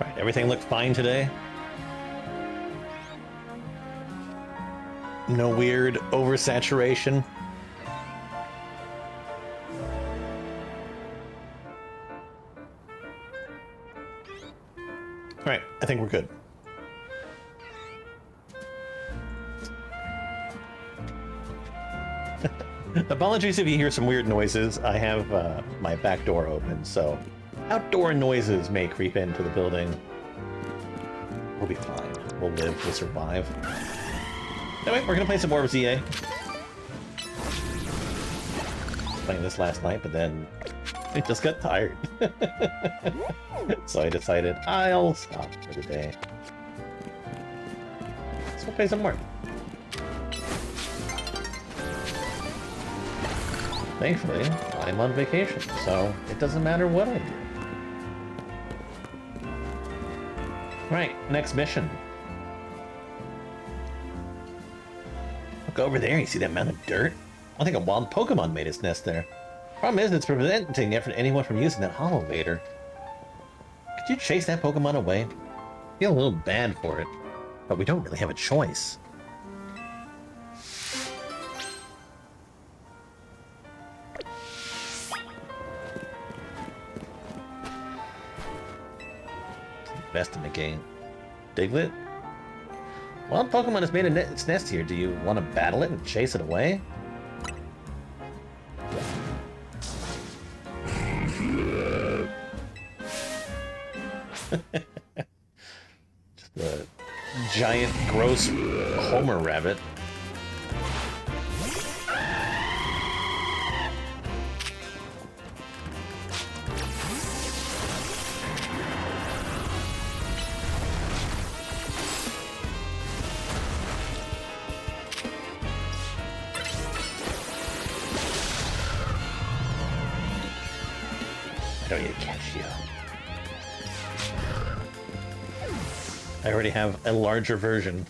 Right, everything looked fine today. No weird oversaturation. All right, I think we're good. Apologies if you hear some weird noises. I have my back door open, so outdoor noises may creep into the building. We'll be fine. We'll live, we'll survive. Anyway, we're gonna play some more of Z-A. Playing this last night, but then I just got tired. So I decided I'll stop for the day. So we'll play some more. Thankfully, I'm on vacation, so it doesn't matter what I do. Right, next mission. Look over there, you see that mound of dirt? I think a wild Pokemon made its nest there. Problem is, it's preventing anyone from using that elevator. Could you chase that Pokemon away? I feel a little bad for it, but we don't really have a choice. Best in the game. Diglett? Wild Pokemon has made its nest here. Do you want to battle it and chase it away? Just a giant, gross Homer rabbit. I don't need to catch you. I already have a larger version.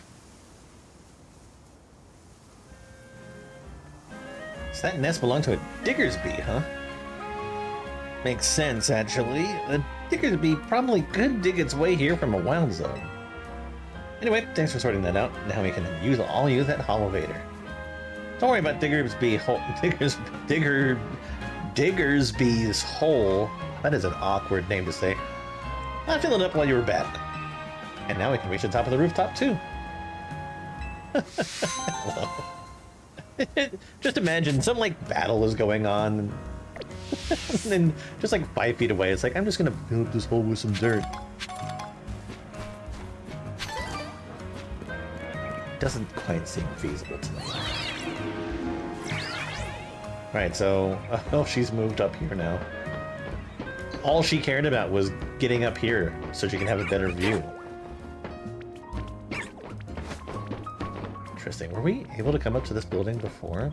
Does that nest belong to a Diggersby, huh? Makes sense, actually. The Diggersby probably could dig its way here from a wild zone. Anyway, thanks for sorting that out. Now we can all use that Holovator. Don't worry about Diggersby's hole. That is an awkward name to say. I filled it up while you were battling. And now we can reach the top of the rooftop, too. Just imagine some, like, battle is going on. And then, just like 5 feet away, it's like, I'm just gonna fill up this hole with some dirt. Doesn't quite seem feasible to me. Alright, so, oh, she's moved up here now. All she cared about was getting up here so she can have a better view. Interesting. Were we able to come up to this building before?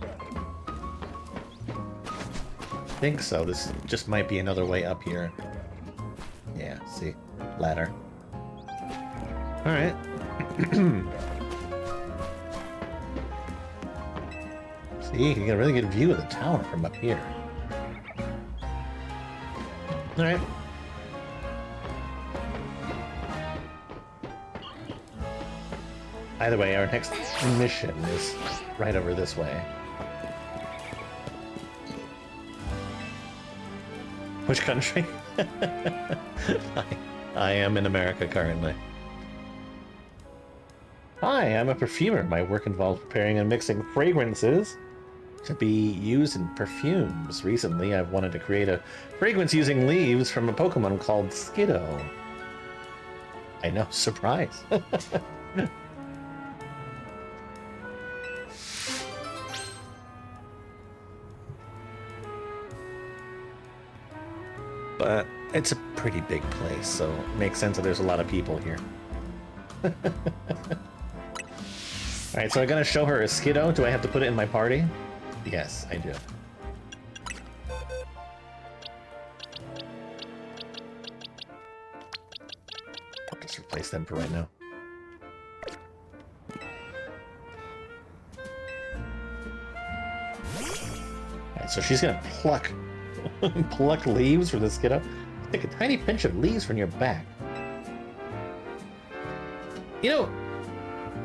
I think so. This just might be another way up here. Yeah, see? Ladder. Alright. See, you can get a really good view of the tower from up here. Alright. Either way, our next mission is right over this way. Which country? I am in America currently. Hi, I'm a perfumer. My work involves preparing and mixing fragrances to be used in perfumes. Recently, I've wanted to create a fragrance using leaves from a Pokemon called Skiddo. I know, surprise. But it's a pretty big place, so it makes sense that there's a lot of people here. Alright, so I'm gonna show her a Skiddo. Do I have to put it in my party? Yes, I do. I'll just replace them for right now. Alright, so she's gonna pluck Pluck leaves from the Skiddo. Take a tiny pinch of leaves from your back. You know,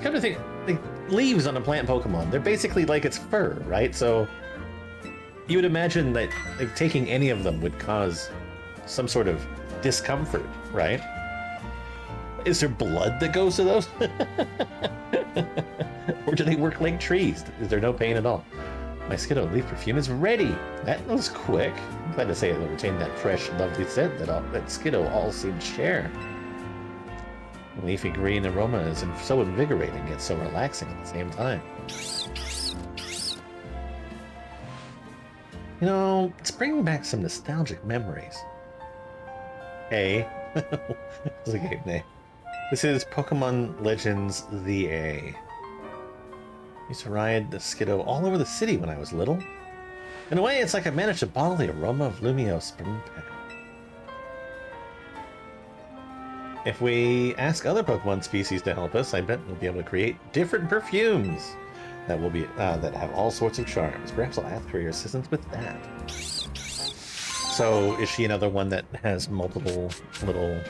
come to think, like, leaves on a plant Pokemon, they're basically like its fur, right? So you would imagine that like taking any of them would cause some sort of discomfort, right? Is there blood that goes to those? Or do they work like trees? Is there no pain at all? My Skiddo leaf perfume is ready. That was quick. I'm glad to say it will retain that fresh, lovely scent that Skiddo all seem to share. The leafy green aroma is so invigorating yet so relaxing at the same time. You know, it's bringing back some nostalgic memories. Hey, that's a game name. This is Pokémon Legends Z-A. Used to ride the Skiddo all over the city when I was little. In a way, it's like I've managed to bottle the aroma of Lumio Spring Pet. If we ask other Pokemon species to help us, I bet we'll be able to create different perfumes that will be that have all sorts of charms. Perhaps I'll ask for your assistance with that. So, is she another one that has multiple little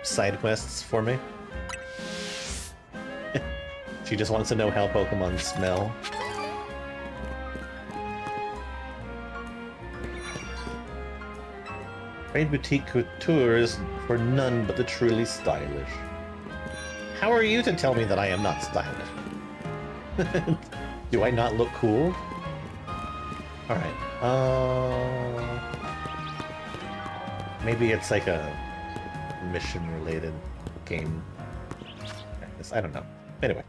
side quests for me? She just wants to know how Pokemon smell. Trade boutique couture is for none but the truly stylish. How are you to tell me that I am not stylish? Do I not look cool? Alright, maybe it's like a mission-related game. I don't know. Anyway.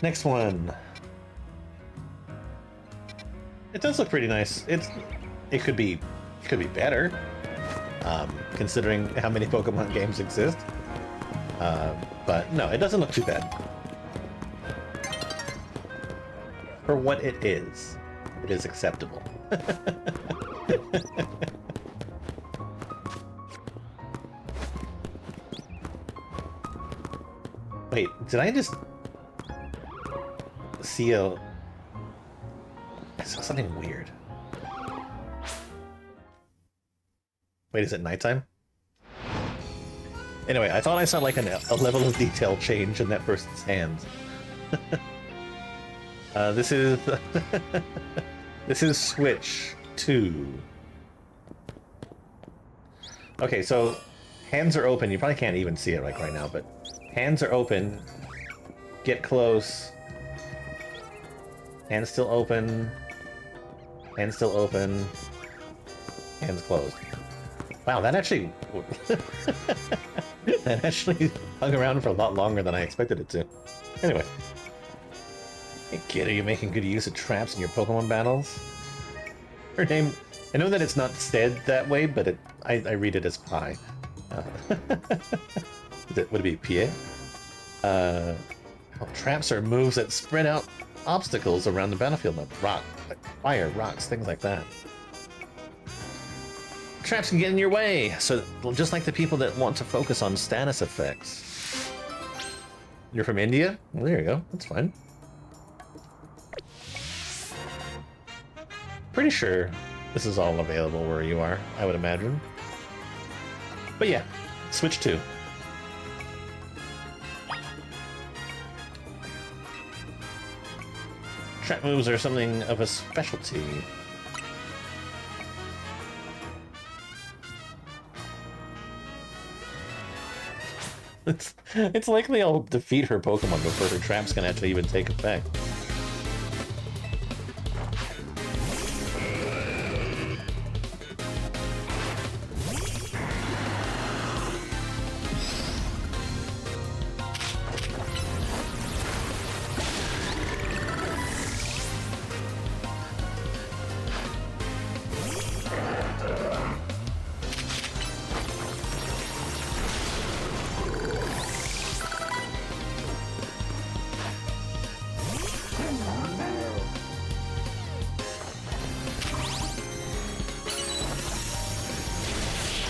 Next one. It does look pretty nice. It could be better, considering how many Pokemon games exist. But no, it doesn't look too bad. For what it is acceptable. Wait, did I just see I saw something weird. Wait, is it nighttime? Anyway, I thought I saw like a level of detail change in that person's hands. This is this is Switch 2. Okay, so hands are open. You probably can't even see it right now, but hands are open. Get close. Hands still open. Hands still open. Hands closed. Wow, that actually that actually hung around for a lot longer than I expected it to. Anyway. Hey kid, are you making good use of traps in your Pokemon battles? Her name, I know that it's not said that way, but I read it as Pi. Would it be Pierre? Traps are moves that spread out obstacles around the battlefield, like fire, rocks, things like that. Traps can get in your way, so just like the people that want to focus on status effects. You're from India? Well, there you go. That's fine. Pretty sure this is all available where you are, I would imagine. But yeah, Switch 2. Trap moves are something of a specialty. It's likely I'll defeat her Pokemon before her traps can actually even take effect.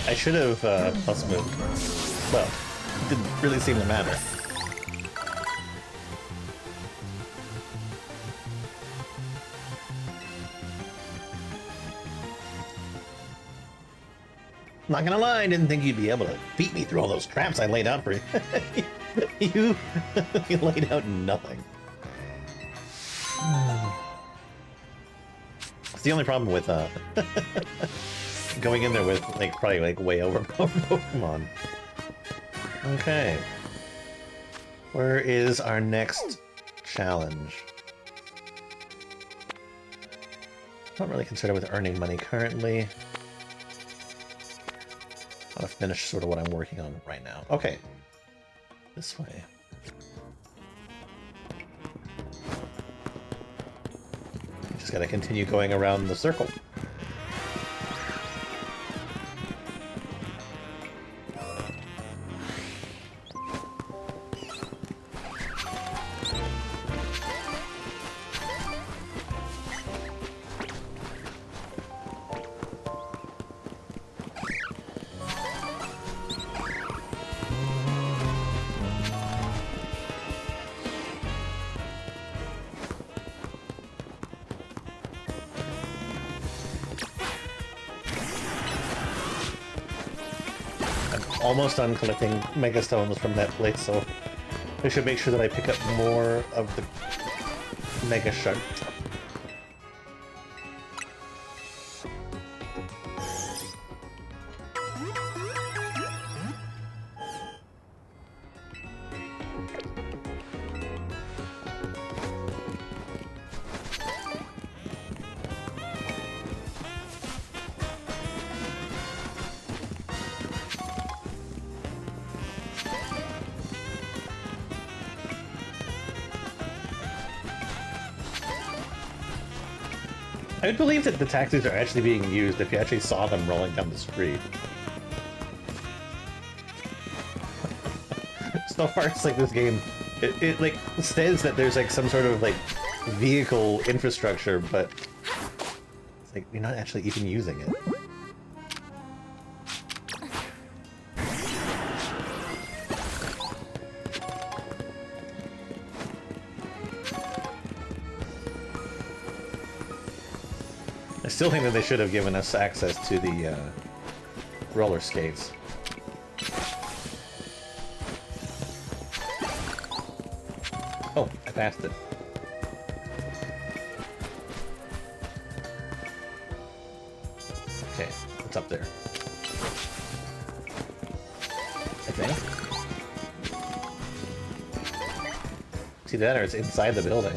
I should have plus moved. Well, it didn't really seem to matter. Not gonna lie, I didn't think you'd be able to beat me through all those traps I laid out for you. you, you laid out nothing. It's the only problem with going in there with like probably like way overpowered Pokemon. Okay. Where is our next challenge? Not really concerned with earning money currently. I want to finish sort of what I'm working on right now. Okay. This way. Just gotta continue going around the circle. Almost done collecting Mega Stones from that place, so I should make sure that I pick up more of the Mega Shark. I would believe that the taxis are actually being used if you actually saw them rolling down the street. So far, it's like this game, it like says that there's like some sort of like vehicle infrastructure, but it's like you're not actually even using it. I still think that they should have given us access to the roller skates. Oh, I passed it. Okay, what's up there? I think. See that, or it's inside the building.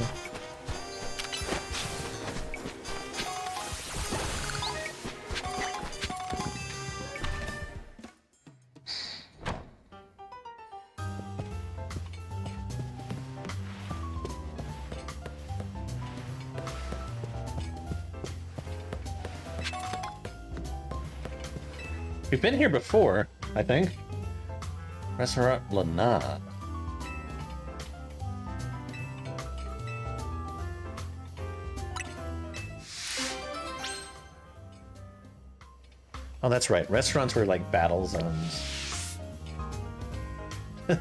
We've been here before, I think. Restaurant Lana. Oh, that's right. Restaurants were like battle zones.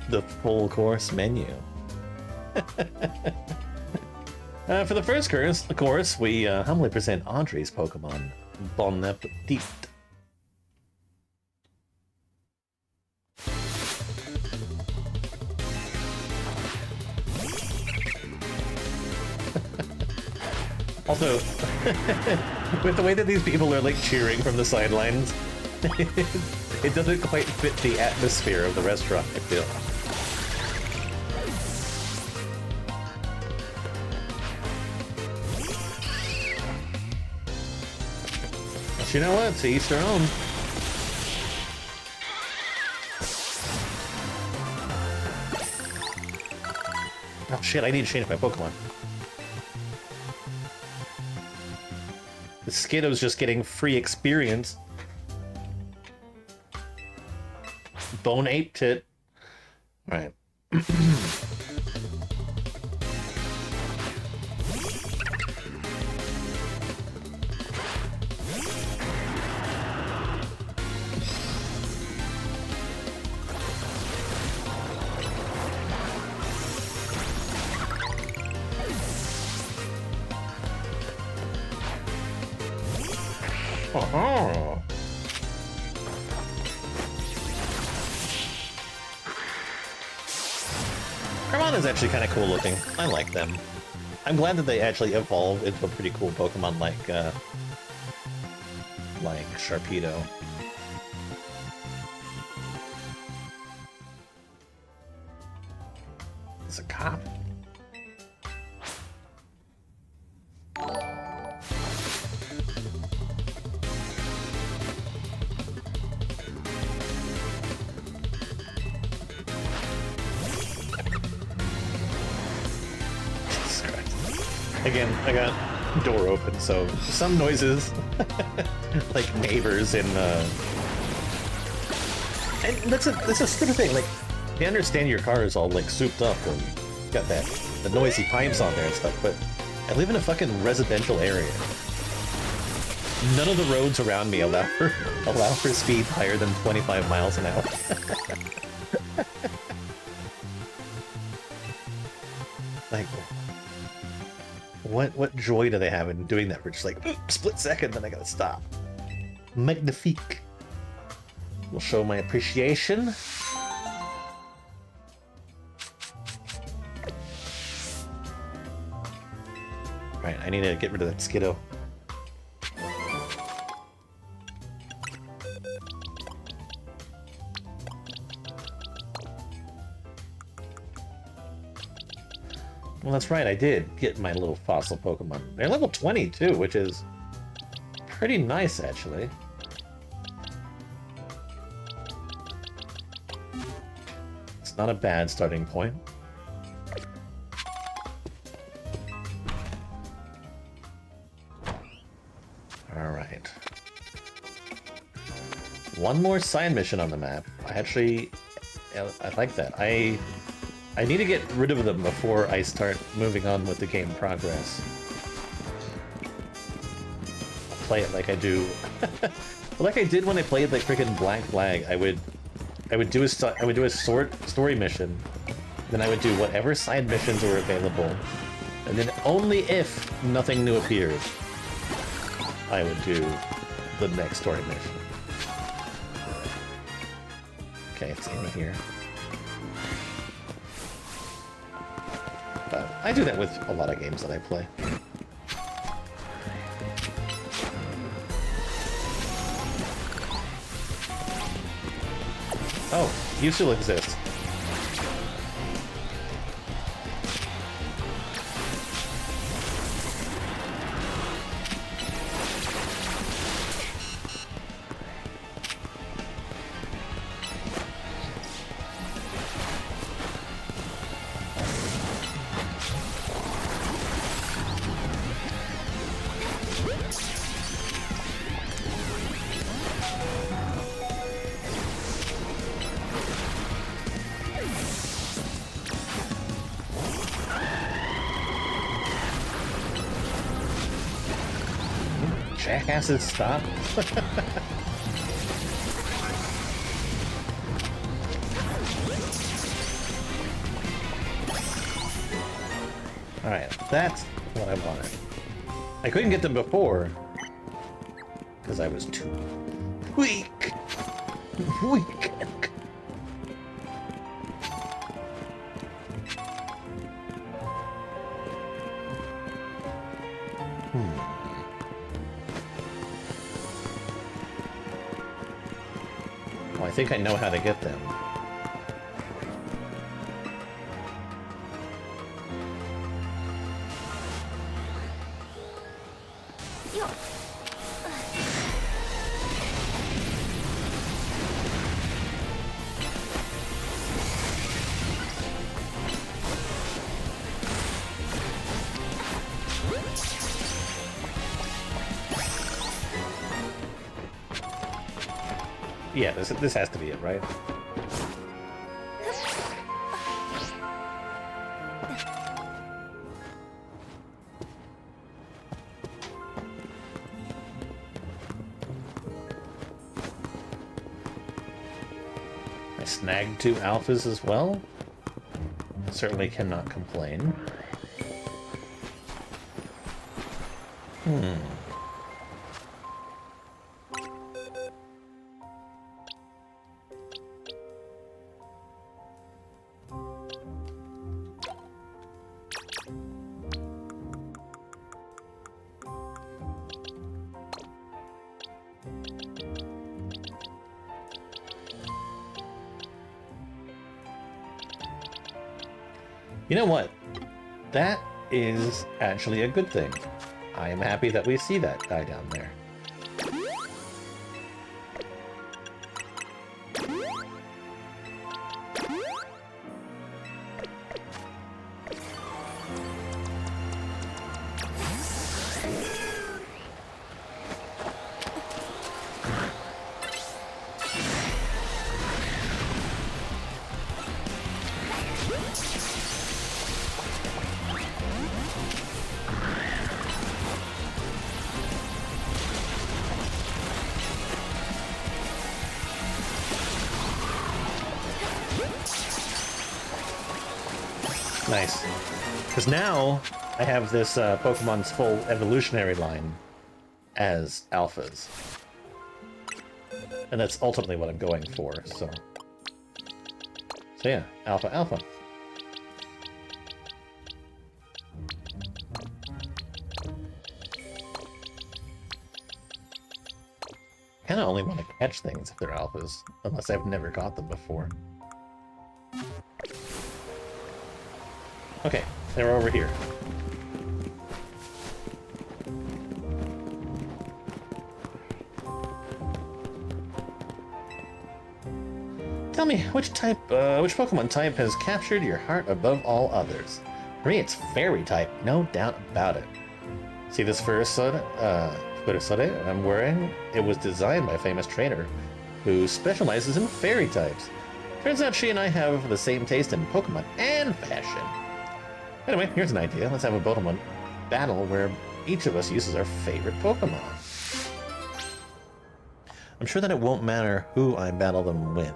The full course menu. For the first course, we humbly present Audrey's Pokemon, Bon Appetit. Also, with the way that these people are like cheering from the sidelines, it doesn't quite fit the atmosphere of the restaurant, I feel. But you know what? To each their own. Oh shit, I need to change my Pokemon. The Skiddo's just getting free experience. Bone Ape Tit. Alright. Oh. Pokemon is actually kind of cool looking. I like them. I'm glad that they actually evolved into a pretty cool Pokemon like Sharpedo. It's a cop. Again, I got door open, so some noises, like neighbors and that's a stupid thing. Like, they understand your car is all like souped up and got the noisy pipes on there and stuff, but I live in a fucking residential area. None of the roads around me allow for speeds higher than 25 miles an hour. Like, what joy do they have in doing that for just like split second, then I gotta stop. Magnifique. Will show my appreciation. Right, I need to get rid of that Skiddo. Well, that's right, I did get my little fossil Pokemon. They're level 20 too, which is pretty nice, actually. It's not a bad starting point. Alright. One more side mission on the map. I like that. I need to get rid of them before I start moving on with the game progress. I'll play it like I do. Like I did when I played like freaking Black Flag. I would do a story mission, then I would do whatever side missions were available, and then only if nothing new appeared, I would do the next story mission. Okay, it's in here. But I do that with a lot of games that I play. Oh, you still exist. Jackasses, stop. Alright, that's what I wanted. I couldn't get them before, because I was too weak. Weak. Well, I think I know how to get them. Yeah, this has to be it, right? I snagged 2 alphas as well. Certainly cannot complain. You know what? That is actually a good thing. I am happy that we see that guy down there. Nice. Because now I have this Pokemon's full evolutionary line as alphas. And that's ultimately what I'm going for, so... So yeah, alpha, alpha. Kinda only want to catch things if they're alphas, unless I've never caught them before. Okay, they're over here. Tell me, which Pokemon type has captured your heart above all others? For me, it's Fairy type, no doubt about it. See this Furisode I'm wearing? It was designed by a famous trainer who specializes in Fairy types. Turns out she and I have the same taste in Pokemon and fashion. Anyway, here's an idea. Let's have a Pokemon battle where each of us uses our favorite Pokemon. I'm sure that it won't matter who I battle them with.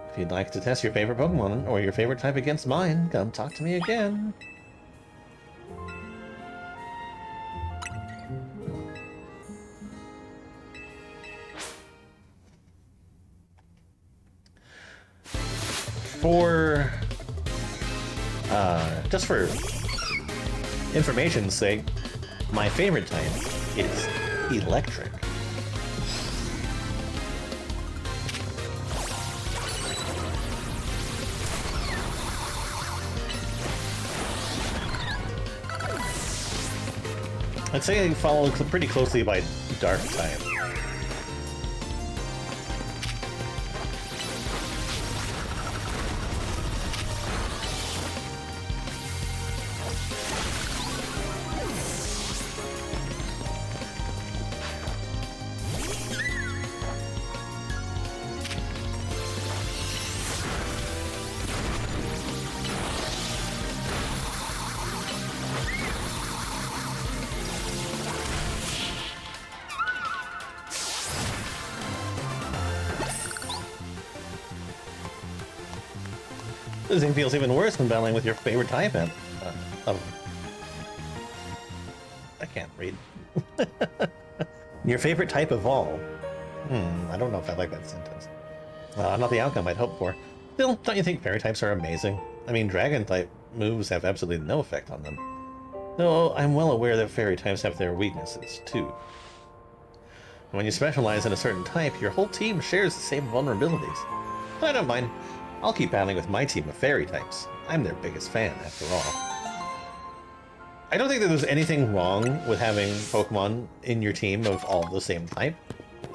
If you'd like to test your favorite Pokemon or your favorite type against mine, come talk to me again. Just for information's sake, my favorite type is Electric. I'd say I follow pretty closely by Dark type. This thing feels even worse than battling with your favorite type I can't read. Your favorite type of all. I don't know if I like that sentence. Not the outcome I'd hoped for. Still, don't you think fairy types are amazing? I mean, dragon type moves have absolutely no effect on them. Though I'm well aware that fairy types have their weaknesses, too. When you specialize in a certain type, your whole team shares the same vulnerabilities. But I don't mind. I'll keep battling with my team of fairy types. I'm their biggest fan, after all. I don't think that there's anything wrong with having Pokemon in your team of all the same type.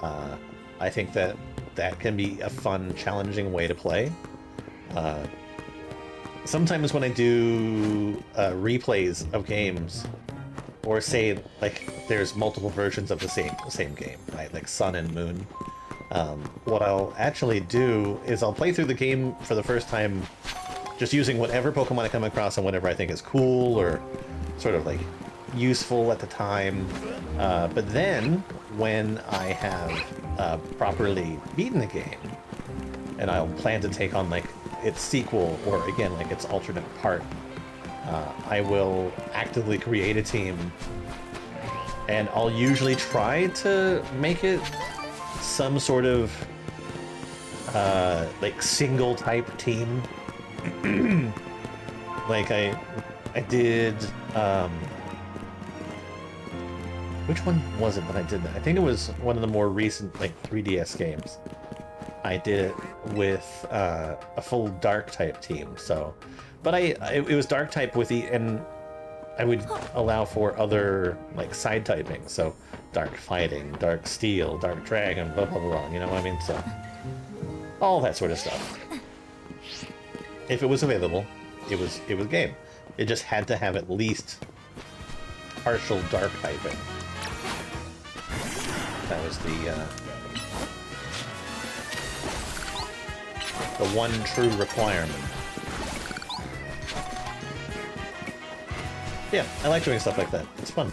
I think that that can be a fun, challenging way to play. Sometimes when I do replays of games, or say, like, there's multiple versions of the same game, right? Like Sun and Moon. What I'll actually do is I'll play through the game for the first time just using whatever Pokemon I come across and whatever I think is cool or sort of like useful at the time. But then when I have properly beaten the game and I'll plan to take on like its sequel or again like its alternate part, I will actively create a team and I'll usually try to make it some sort of like single type team. Like I did which one was it that I did that? I think it was one of the more recent like 3DS games. I did it with a full dark type team. So, but it was dark type with and I would allow for other like side typing. So dark fighting, dark steel, dark dragon, blah blah blah. You know what I mean? So all that sort of stuff. If it was available, it was game. It just had to have at least partial dark typing. That was the one true requirement. Yeah, I like doing stuff like that. It's fun.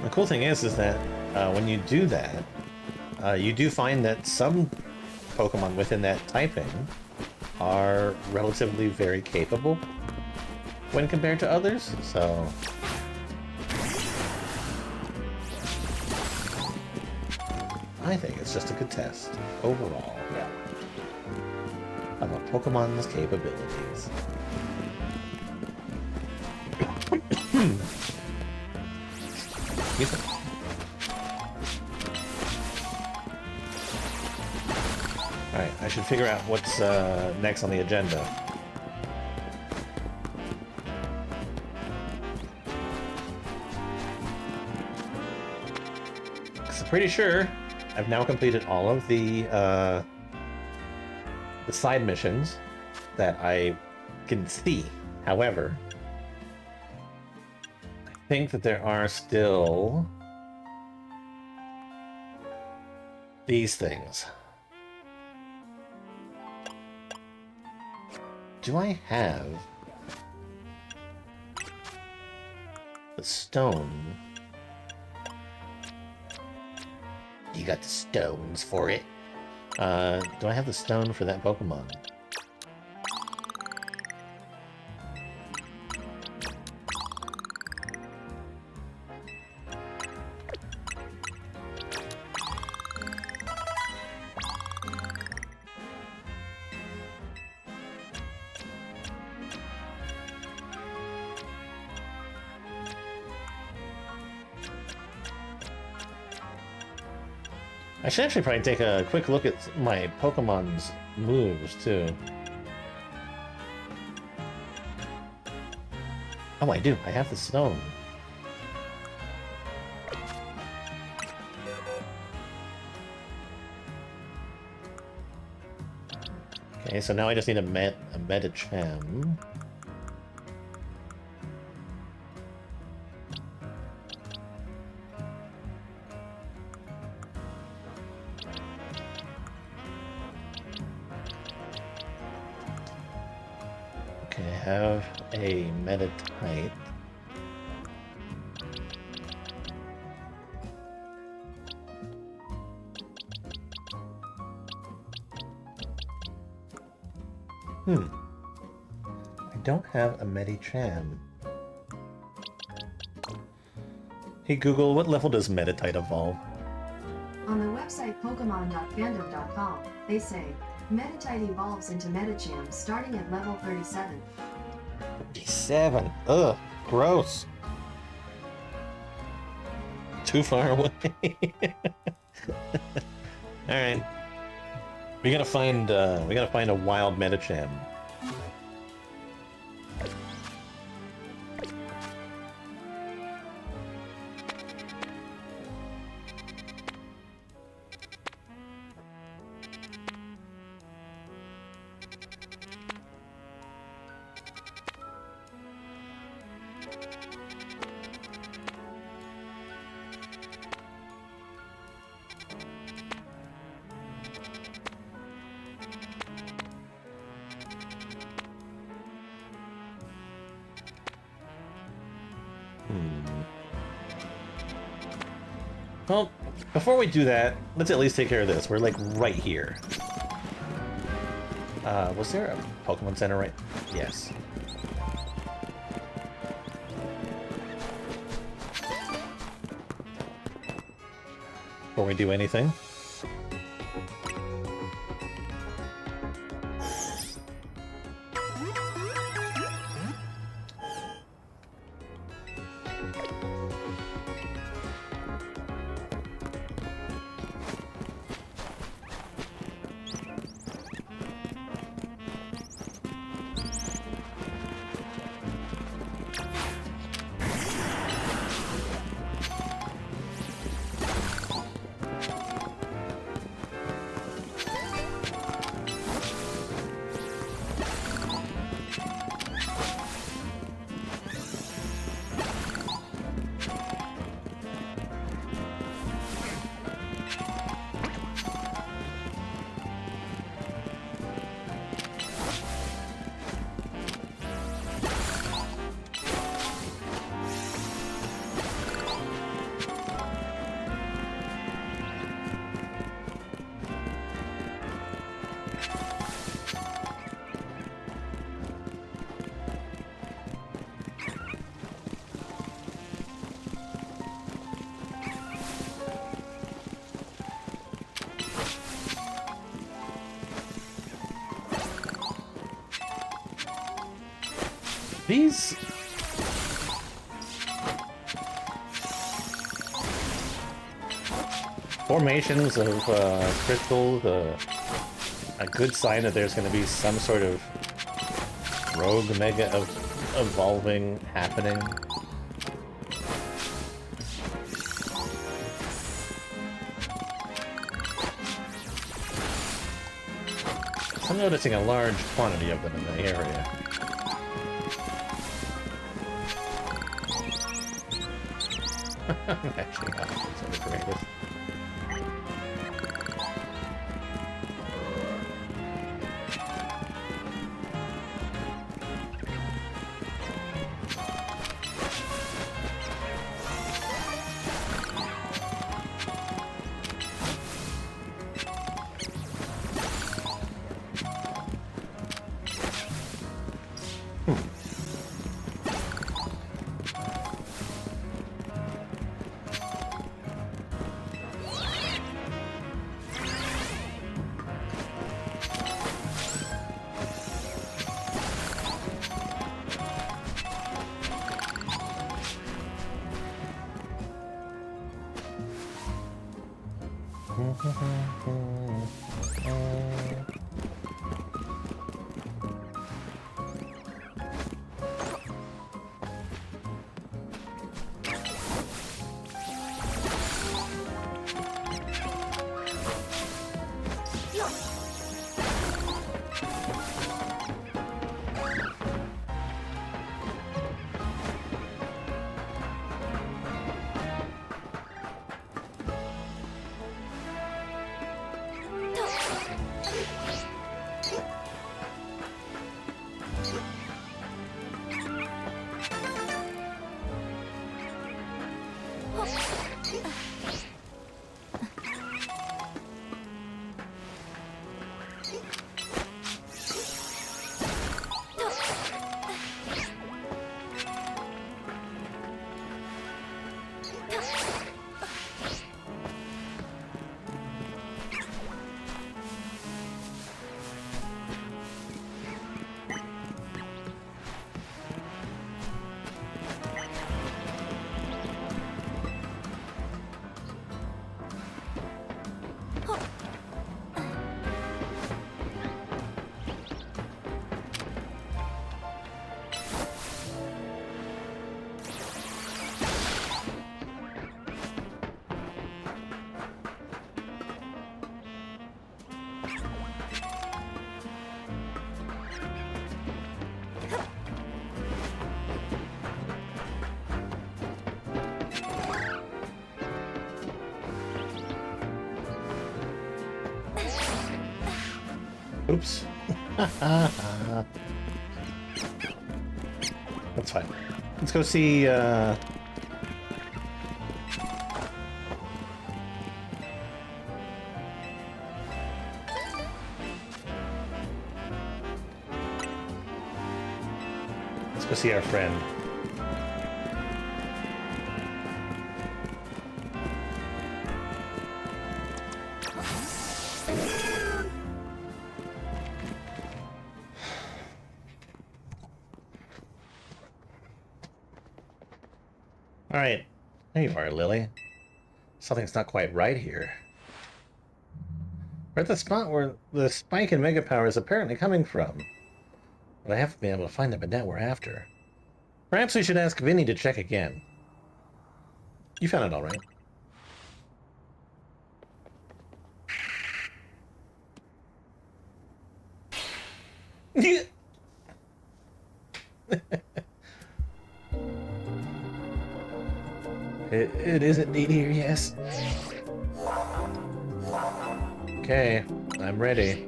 The cool thing is that when you do that, you do find that some Pokemon within that typing are relatively very capable when compared to others, so... I think it's just a good test, overall, of a Pokemon's capabilities. Alright, I should figure out what's next on the agenda. I'm pretty sure I've now completed all of the side missions that I can see. However, I think that there are still these things. Do I have the stone? You got the stones for it. Do I have the stone for that Pokemon? I should actually probably take a quick look at my Pokemon's moves, too. Oh, I do. I have the stone. Okay, so now I just need a Medicham. Have a Meditite. I don't have a Medicham. Hey Google, what level does Meditite evolve? On the website Pokemon.fandom.com, they say, Meditite evolves into Medicham starting at level 37. 37. Ugh, gross. Too far away. All right, we gotta find a wild Medicham. Well, before we do that, let's at least take care of this. We're like right here. Was there a Pokemon Center right? Yes. Before we do anything, These formations of crystals, a good sign that there's going to be some sort of rogue mega evolving happening. I'm noticing a large quantity of them in the area. Actually, not the greatest. Oops. That's fine. Let's go see, let's go see our friend. Alright, there you are, Lily. Something's not quite right here. We're at the spot where the spike in Mega Power is apparently coming from. But I haven't been able to find the baguette we're after. Perhaps we should ask Vinny to check again. You found it all right. It is indeed here, yes. Okay, I'm ready.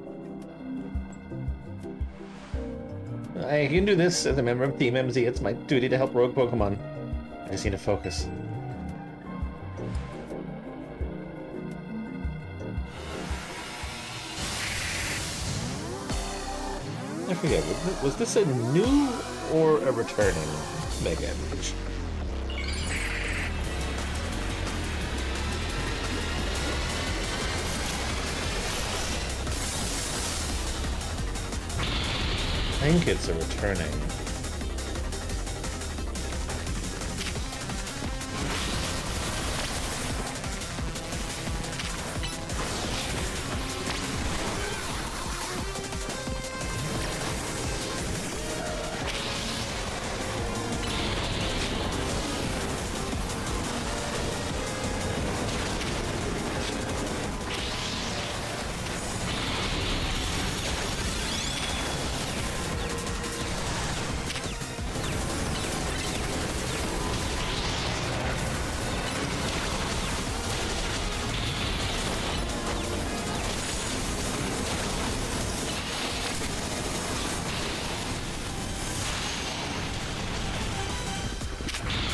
I can do this as a member of Team MZ. It's my duty to help rogue Pokemon. I just need to focus. I forget, was this a new or a returning Mega Evolution? I think it's a returning.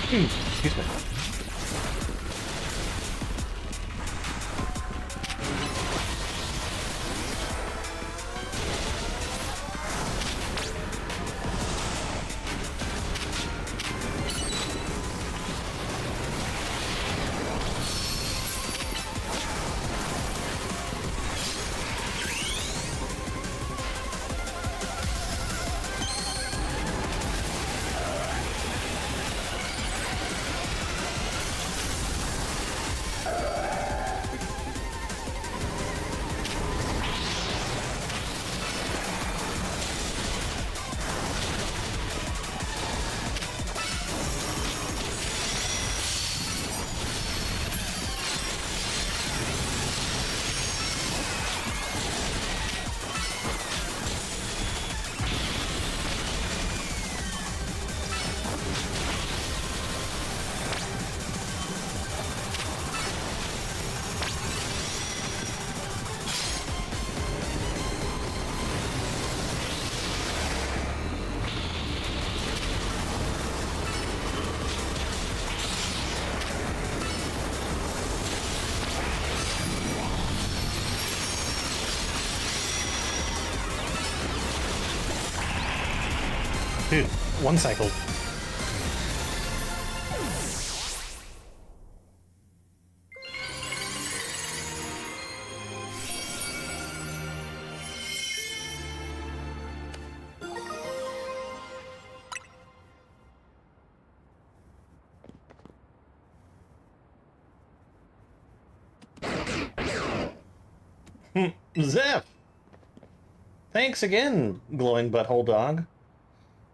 Excuse me. Dude, one cycle. Zep! Thanks again, glowing butthole dog.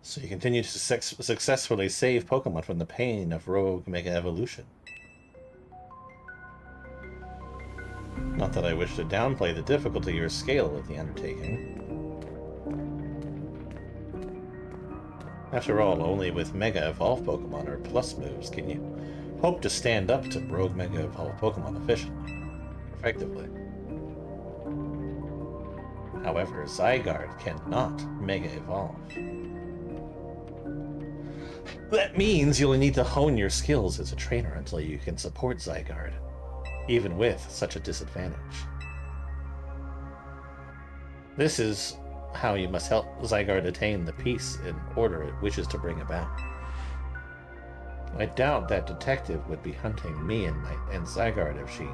So you continue to successfully save Pokemon from the pain of rogue Mega Evolution. Not that I wish to downplay the difficulty or scale of the undertaking. After all, only with Mega Evolved Pokemon or Plus moves can you hope to stand up to rogue Mega Evolved Pokemon effectively. However, Zygarde cannot Mega Evolve. That means you'll need to hone your skills as a trainer until you can support Zygarde, even with such a disadvantage. This is how you must help Zygarde attain the peace and order it wishes to bring about. I doubt that detective would be hunting me and Zygarde if she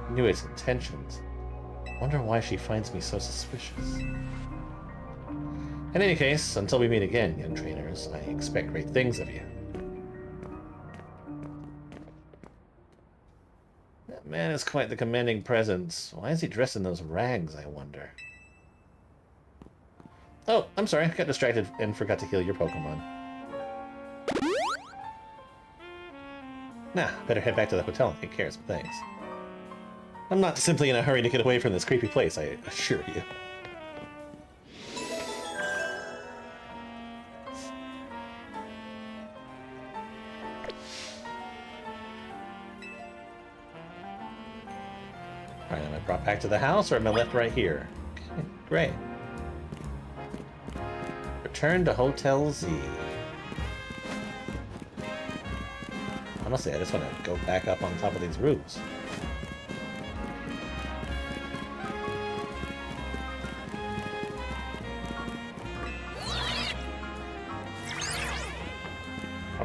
knew its intentions. Wonder why she finds me so suspicious. In any case, until we meet again, young trainers, I expect great things of you. That man is quite the commanding presence. Why is he dressed in those rags, I wonder? Oh, I'm sorry, I got distracted and forgot to heal your Pokemon. Nah, better head back to the hotel and take care of some things. I'm not simply in a hurry to get away from this creepy place, I assure you. Alright, am I brought back to the house, or am I left right here? Okay, great. Return to Hotel Z. Honestly, I just want to go back up on top of these roofs.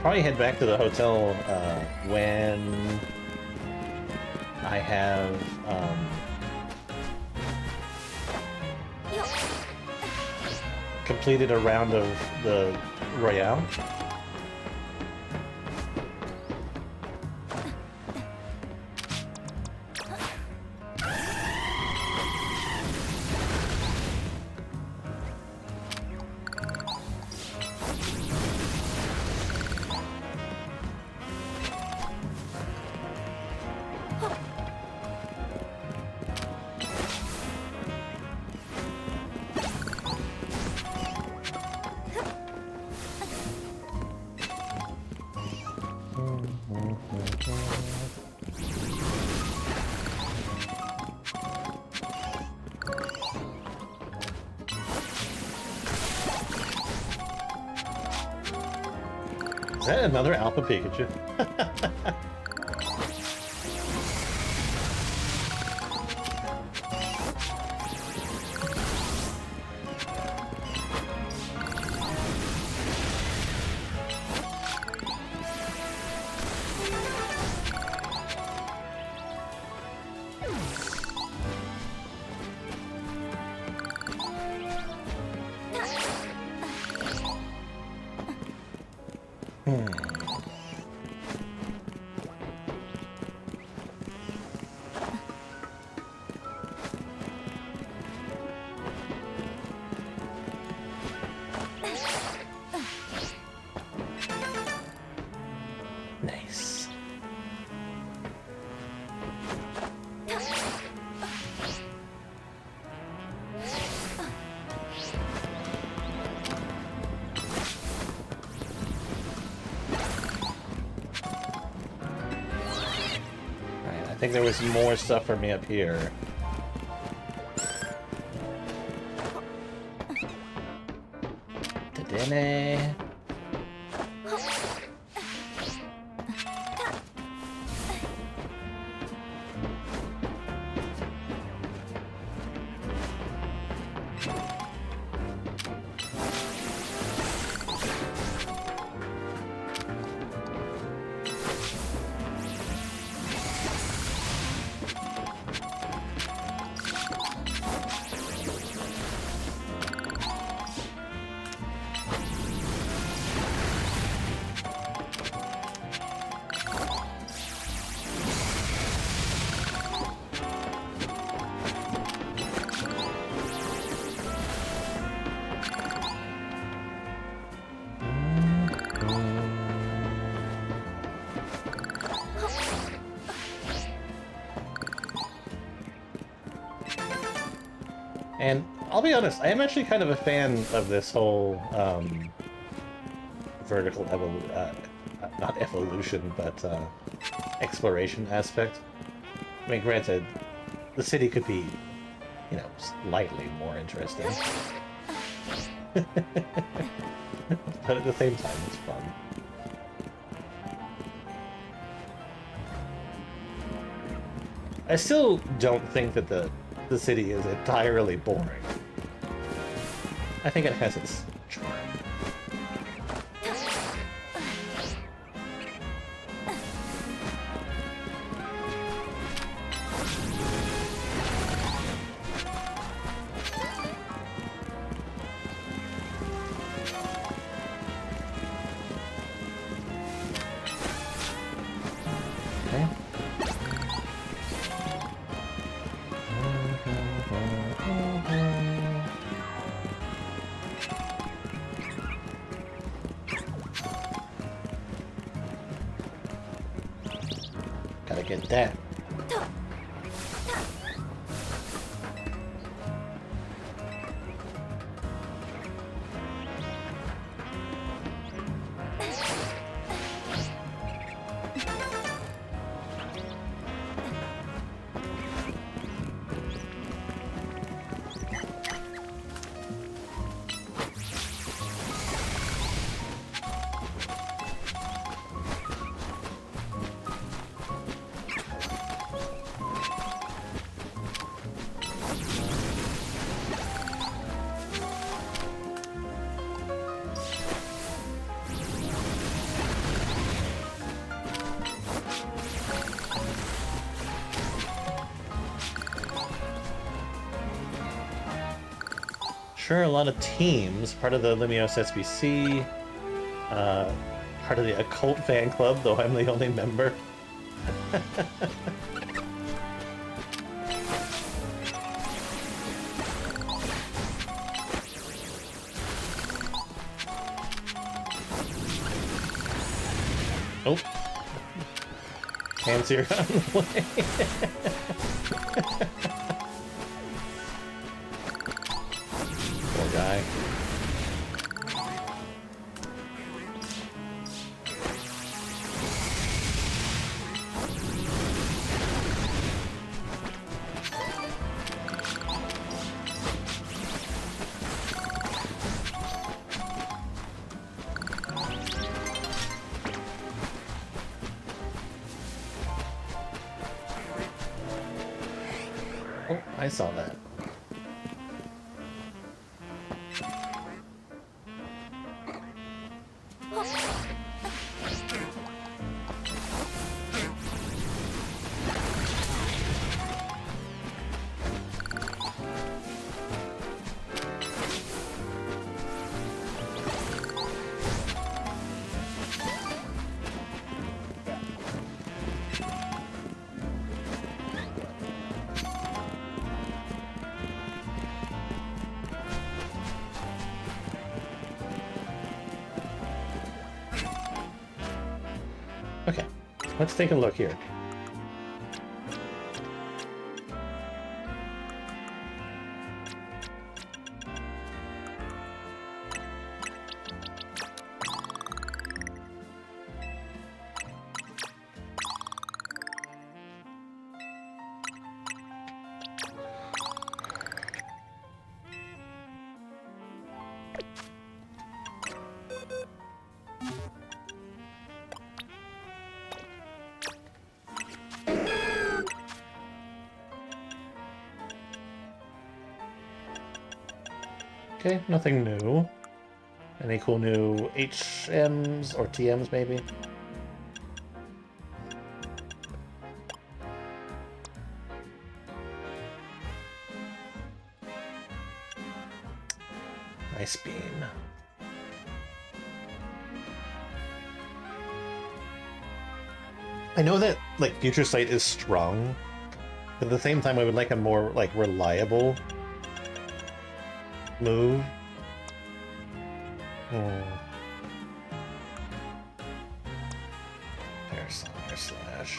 probably head back to the hotel when I have completed a round of the Royale. Is that another Alpha Pikachu? Nice. Alright, I think there was more stuff for me up here. Ta-da-na. And I'll be honest, I am actually kind of a fan of this whole vertical not evolution, but exploration aspect. I mean, granted, the city could be, you know, slightly more interesting. But at the same time, it's fun. I still don't think that the city is entirely boring. I think it has its charm. Gotta get that. sure a lot of teams, part of the Limios SBC, part of the Occult fan club, though I'm the only member. Oh. Hands here on the way. Poor guy. Oh, I saw that. Okay, let's take a look here. Okay, nothing new. Any cool new HMs or TMs, maybe? Ice Beam. I know that, like, Future Sight is strong, but at the same time I would like a more, like, reliable move. Air slash.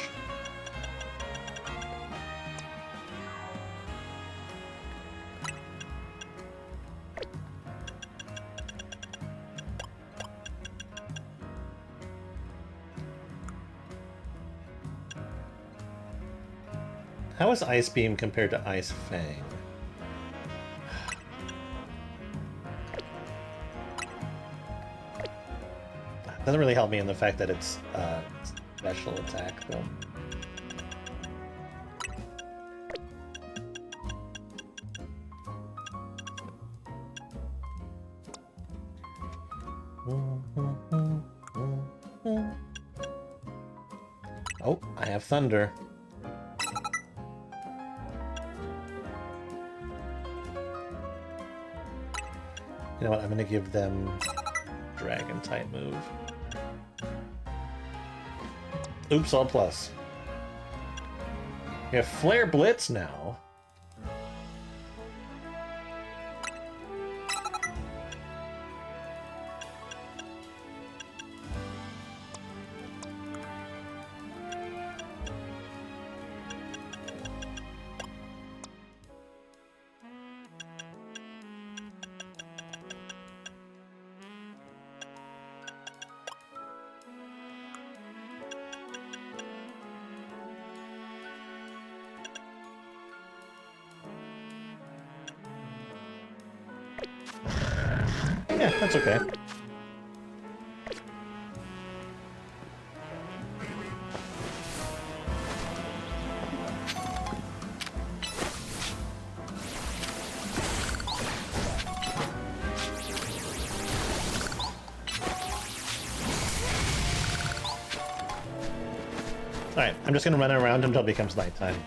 How is Ice Beam compared to Ice Fang? Doesn't really help me in the fact that it's special attack, though. Oh, I have Thunder. You know what? I'm gonna give them Dragon type move. Oops, all plus. We have Flare Blitz now. Yeah, that's okay. Alright, I'm just gonna run around until it becomes nighttime.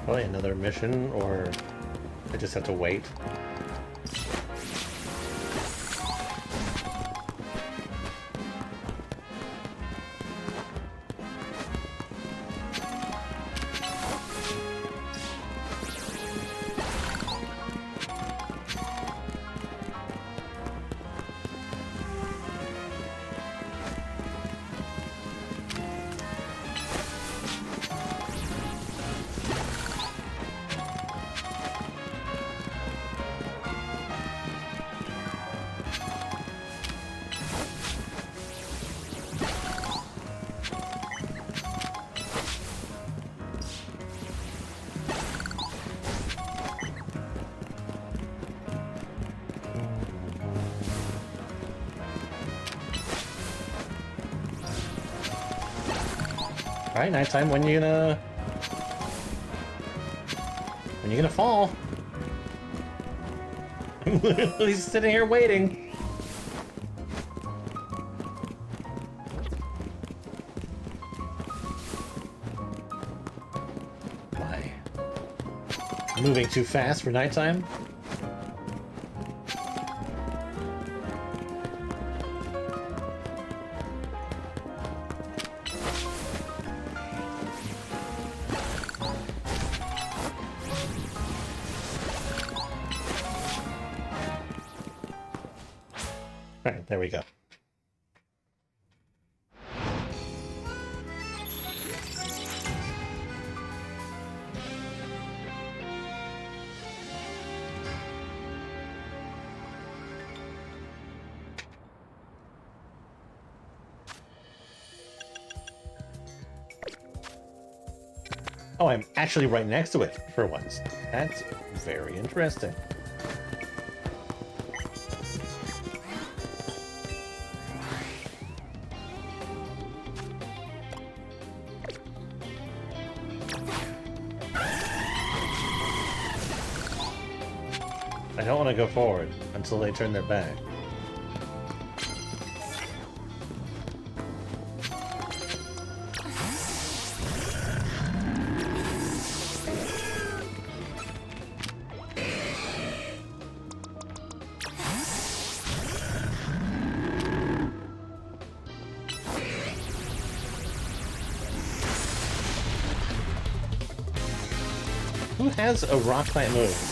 Probably another mission, or I just have to wait. Alright, nighttime, when you gonna fall? I'm literally sitting here waiting. Why? Moving too fast for nighttime? Alright, there we go. Oh, I'm actually right next to it for once. That's very interesting. I don't want to go forward until they turn their back. Who has a rock plant move?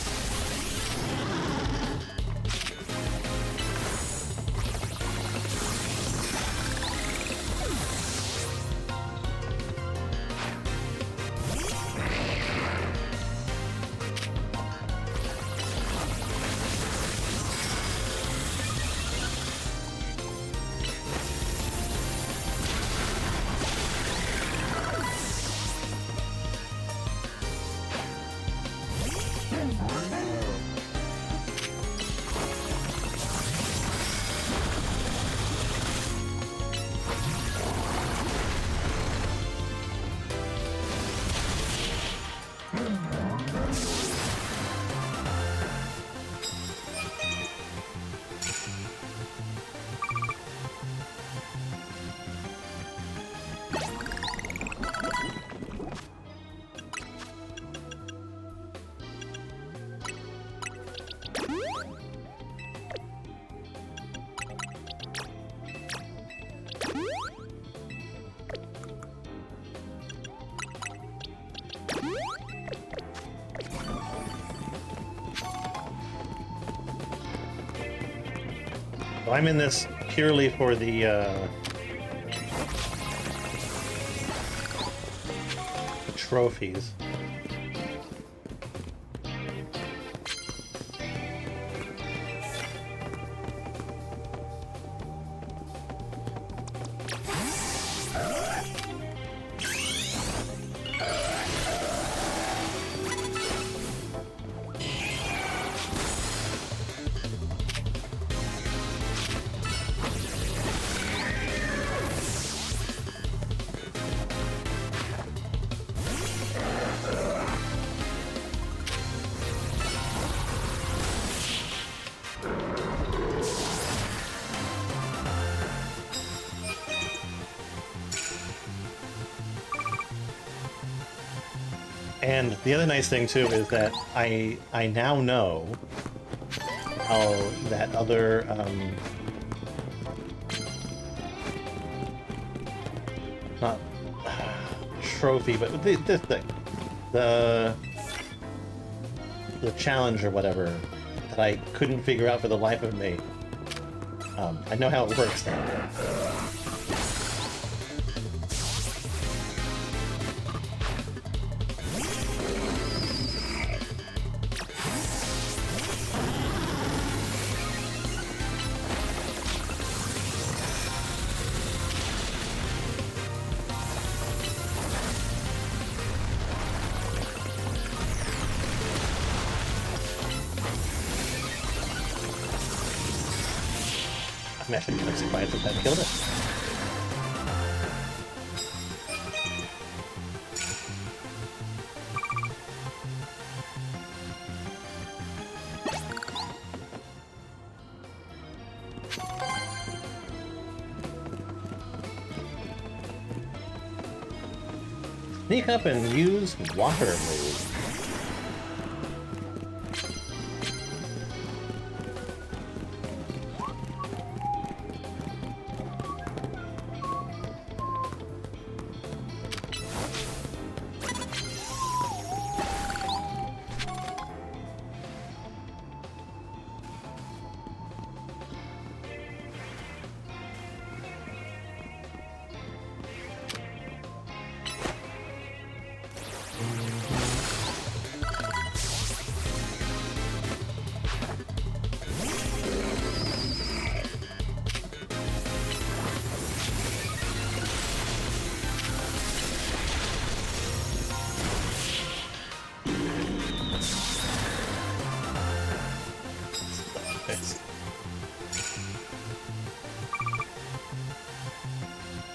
I'm in this purely for the trophies. And the other nice thing too is that I now know how that other not trophy, but this thing, the challenge or whatever that I couldn't figure out for the life of me. I know how it works now. I'm actually kind of surprised that that killed it. Sneak up and use water move.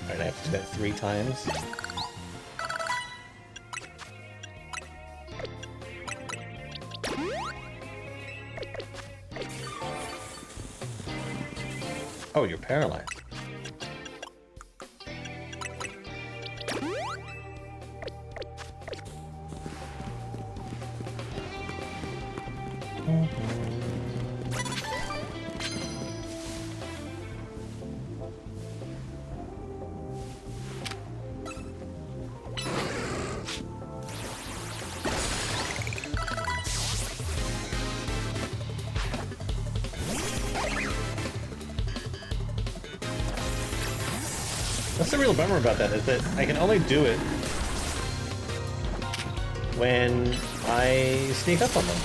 Alright, I have to do that 3 times. Oh, you're paralyzed. That's the real bummer about that, is that I can only do it when I sneak up on them.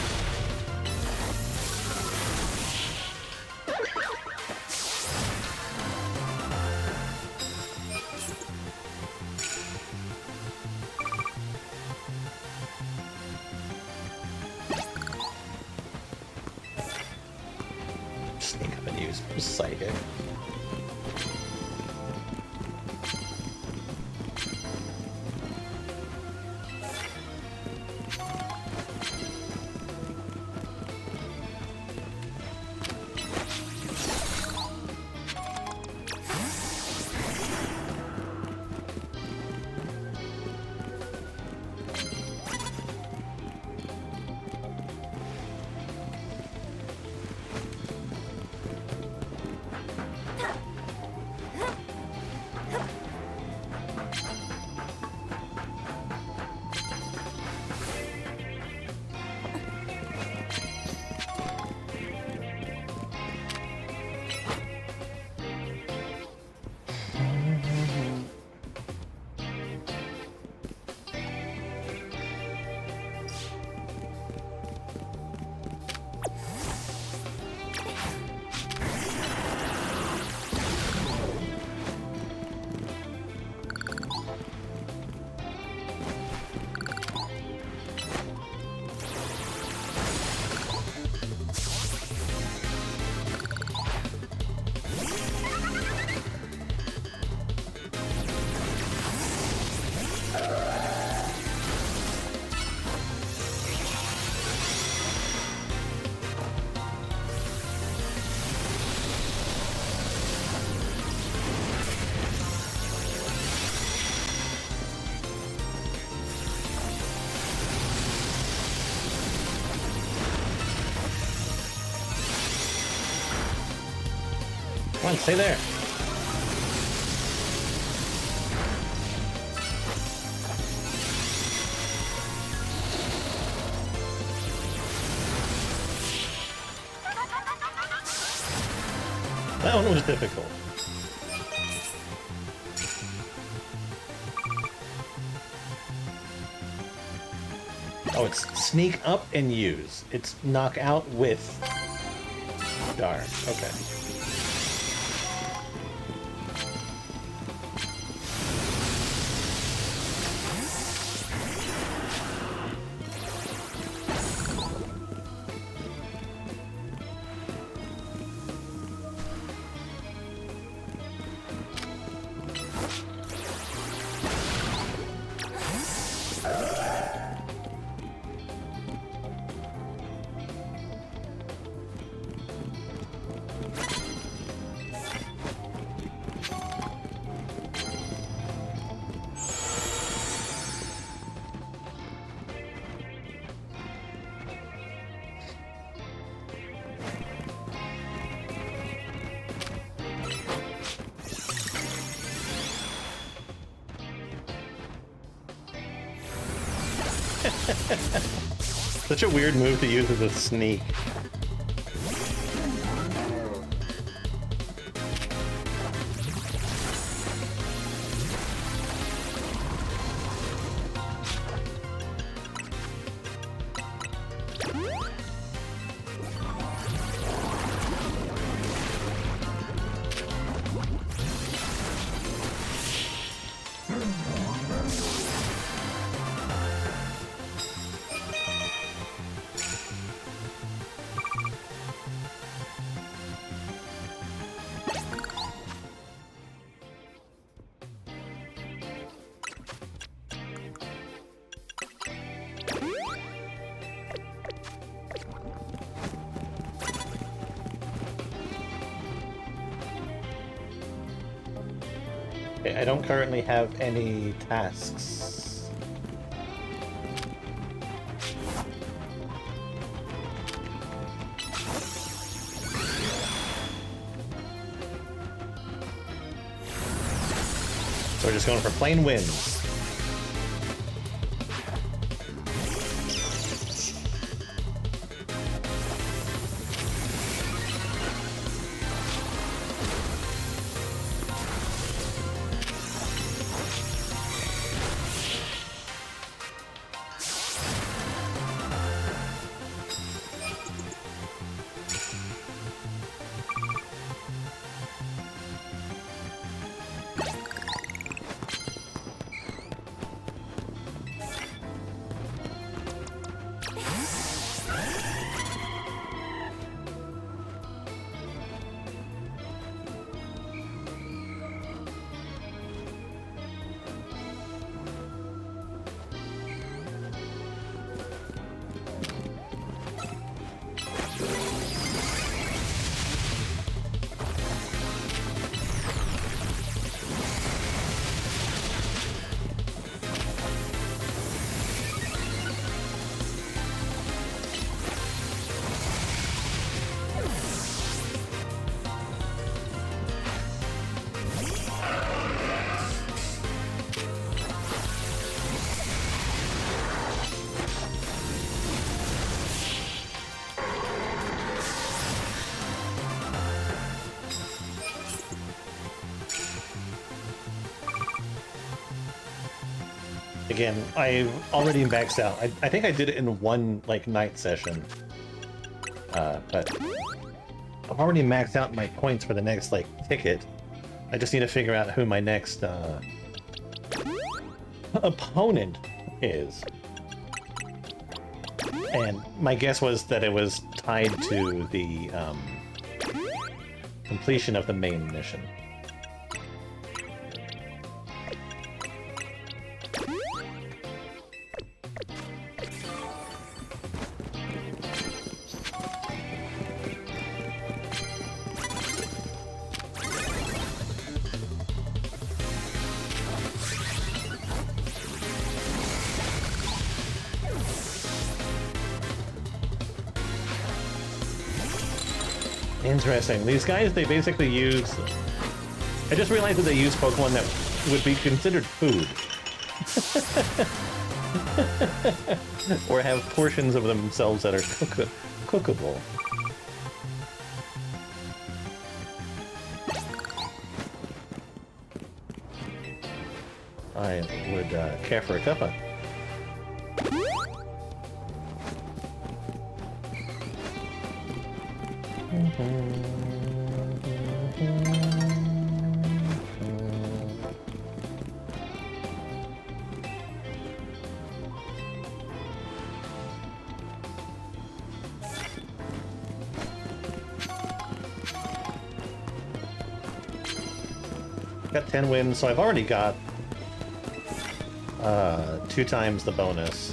Sneak up and use Psychic. on, stay there. That one was difficult. Oh, it's sneak up and use. It's knock out with... Darn, okay. Such a weird move to use as a sneak. Okay, I don't currently have any tasks. So we're just going for plain wins. Again, I've already maxed out. I think I did it in one, like, night session. But I've already maxed out my points for the next, like, ticket. I just need to figure out who my next, opponent is. And my guess was that it was tied to the, completion of the main mission. Interesting. These guys, they basically use... I just realized that they use Pokemon that would be considered food. Or have portions of themselves that are cookable. I would care for a cuppa. Got 10 wins, so I've already got 2 times the bonus.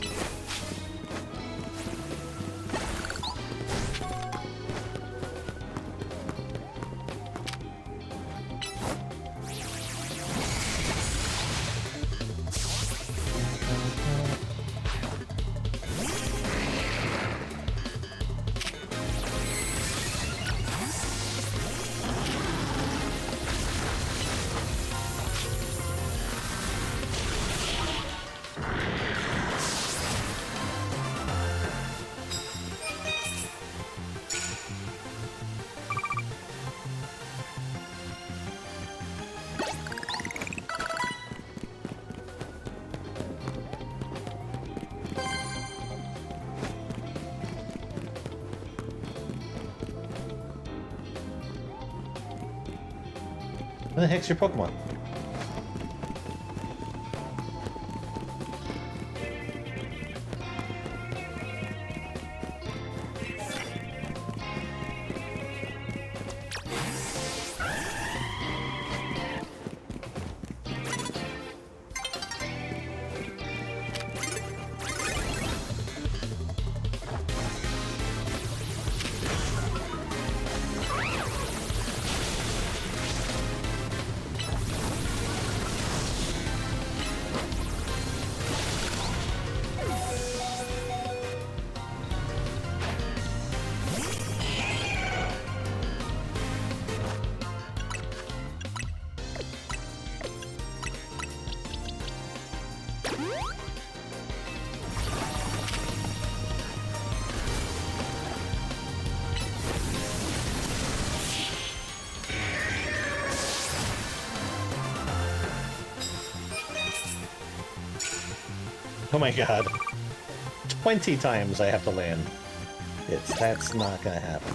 Where the heck's your Pokemon? Oh my god. 20 times I have to land. That's not gonna happen.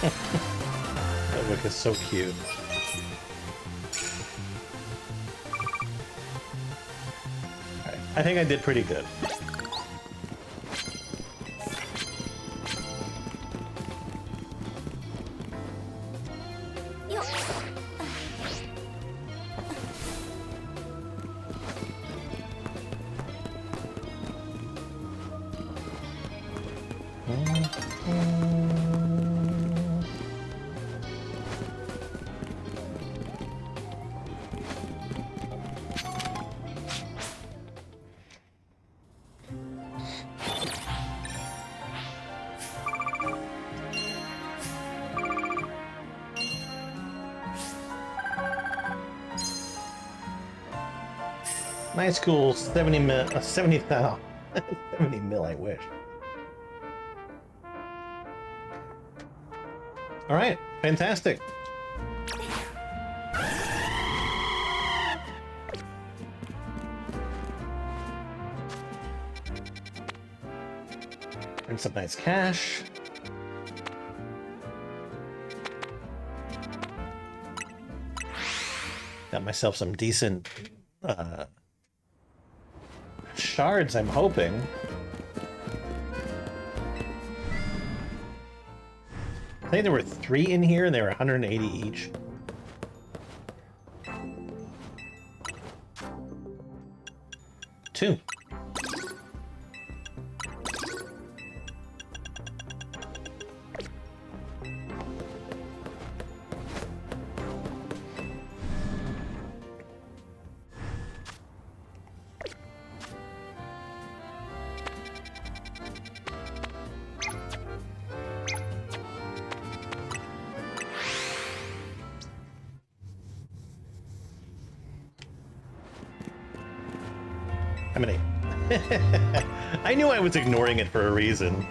That look is so cute. Alright, I think I did pretty good. Nice, cool 70 mil, 70,000. 70 mil, I wish. Alright, fantastic. And some nice cash. Got myself some decent shards, I'm hoping. I think there were 3 in here and they were 180 each. Two. How many? I knew I was ignoring it for a reason.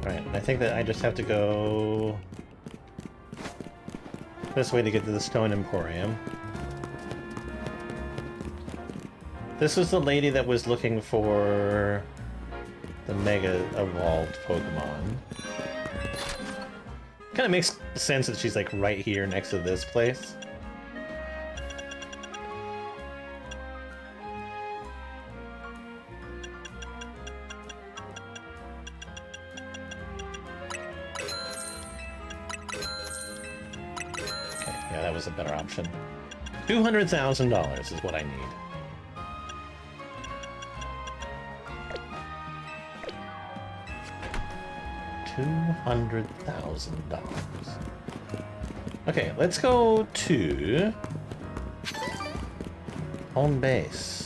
Right, I think that I just have to go this way to get to the Stone Emporium. This was the lady that was looking for the Mega Evolved Pokemon. Kind of makes sense that she's like right here next to this place. Yeah, that was a better option. $200,000 is what I need. $200,000. Okay, let's go to home base.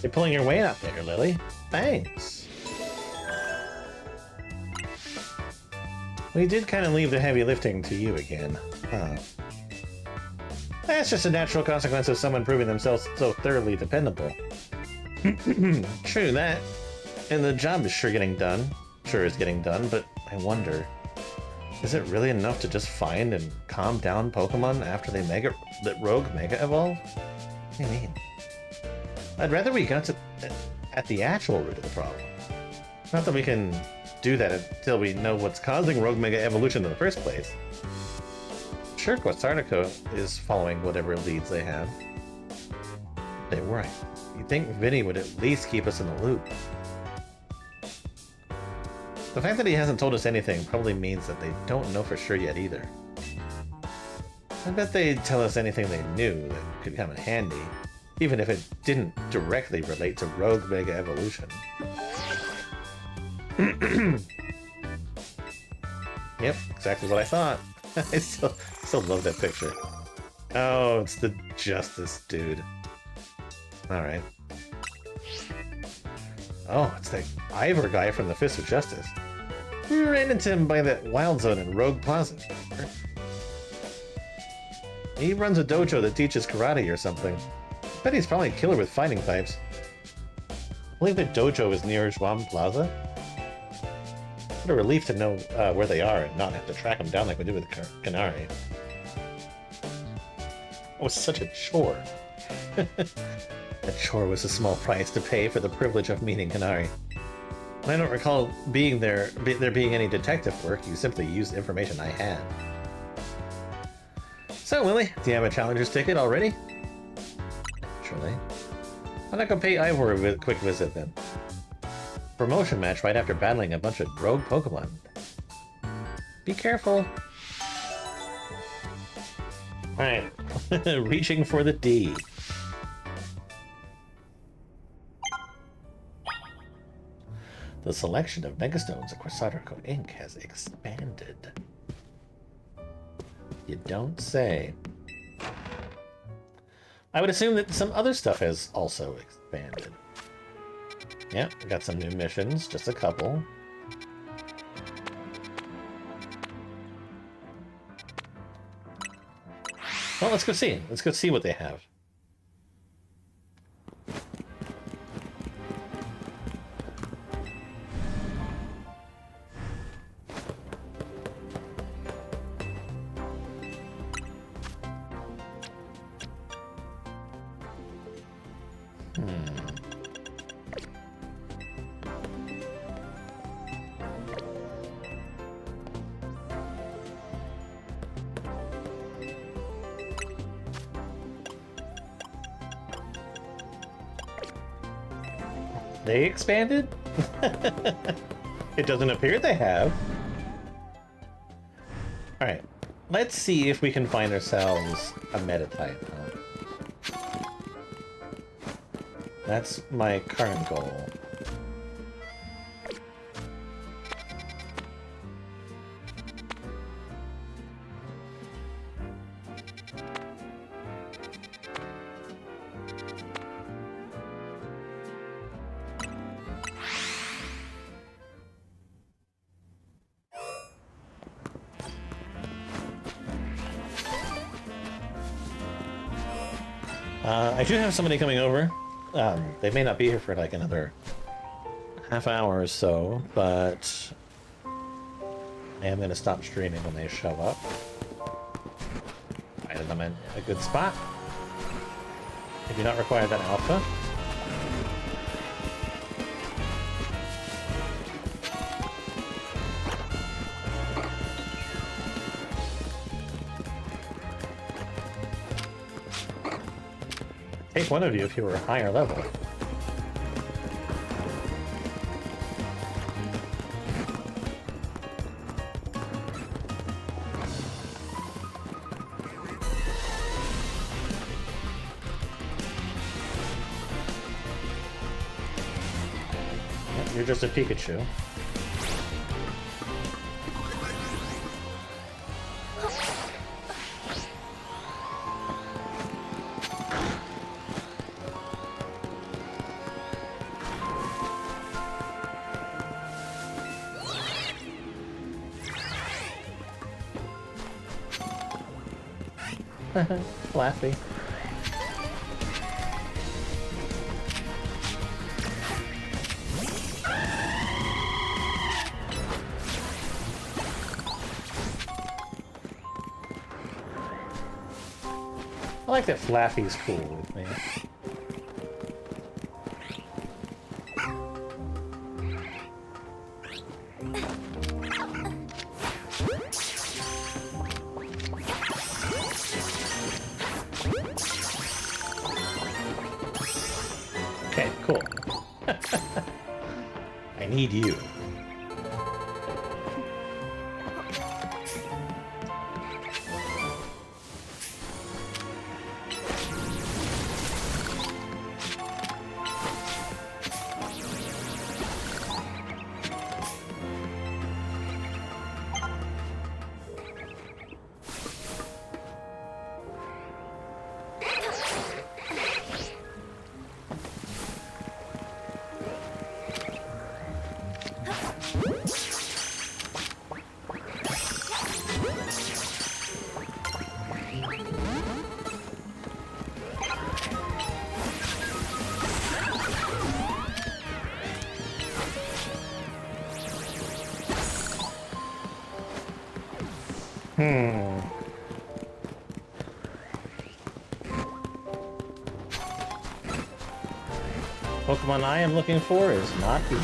You're pulling your weight out there, Lily. Thanks. We did kind of leave the heavy lifting to you again. Huh. That's just a natural consequence of someone proving themselves so thoroughly dependable. True that. And the job is sure is getting done, but I wonder, is it really enough to just find and calm down Pokemon after they Rogue Mega Evolve? What do you mean? I'd rather we got at the actual root of the problem. Not that we can do that until we know what's causing Rogue Mega Evolution in the first place. Sure, Quasartico is following whatever leads they have. They weren't. You'd think Vinny would at least keep us in the loop. The fact that he hasn't told us anything probably means that they don't know for sure yet either. I bet they'd tell us anything they knew that could come in handy, even if it didn't directly relate to Rogue Mega Evolution. Yep, exactly what I thought. I still love that picture. Oh, it's the Justice dude. Alright. Oh, it's that Ivor guy from the Fist of Justice. We ran into him by that Wild Zone in Rogue Plaza. He runs a dojo that teaches karate or something. Bet he's probably a killer with fighting types. I believe the dojo is near Zhuang Plaza. What a relief to know where they are and not have to track them down like we did with Kanari. It was such a chore. That chore was a small price to pay for the privilege of meeting Kanari. I don't recall there being any detective work. You simply used information I had. So, Willie, do you have a Challenger's ticket already? Naturally. Why not go pay Ivor a quick visit then? Promotion match right after battling a bunch of rogue Pokemon. Be careful. Alright. Reaching for the D. The selection of Megastones at Quasartico Inc. has expanded. You don't say. I would assume that some other stuff has also expanded. Yeah, we got some new missions, just a couple. Well, let's go see. Let's go see what they have. They expanded? It doesn't appear they have. Alright, let's see if we can find ourselves a meta-type. That's my current goal. I do have somebody coming over. They may not be here for like another half hour or so, but I am going to stop streaming when they show up. I think I'm in a good spot. I do not require that alpha. Take one of you if you were a higher level. Yep, you're just a Pikachu. Flappy. I like that Flappy's cool with me. Okay, cool. I need you. Pokemon I am looking for is not here.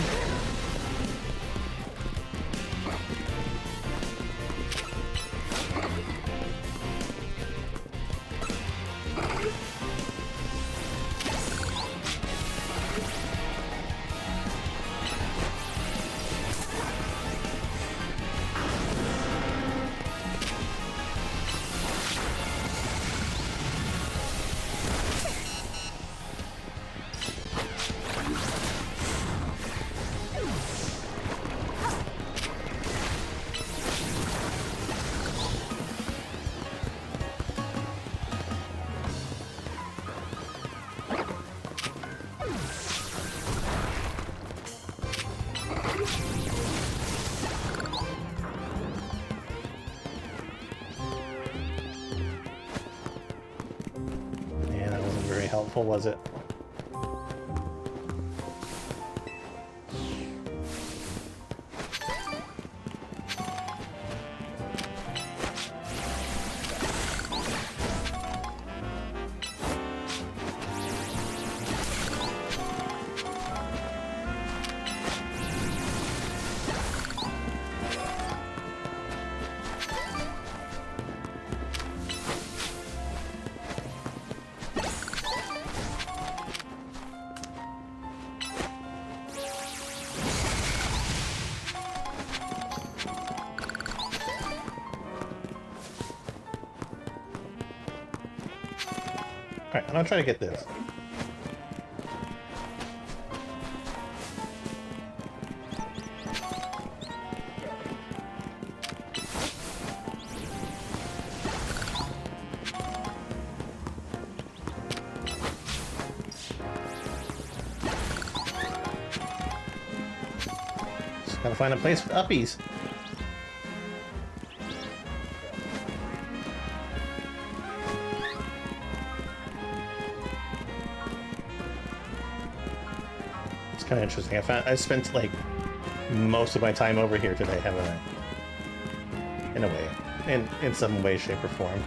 Helpful, was it? Alright, I'm gonna try to get this. Just gotta find a place with uppies. Kind of interesting. I spent like most of my time over here today, haven't I? In a way, in some way, shape, or form.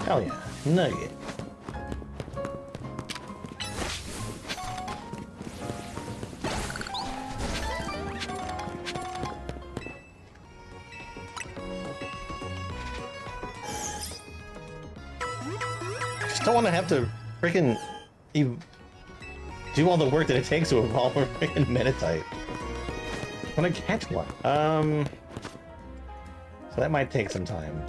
Hell yeah, nugget. Just don't want to have to freaking do all the work that it takes to evolve a freaking Meditite. I want to catch one. So that might take some time.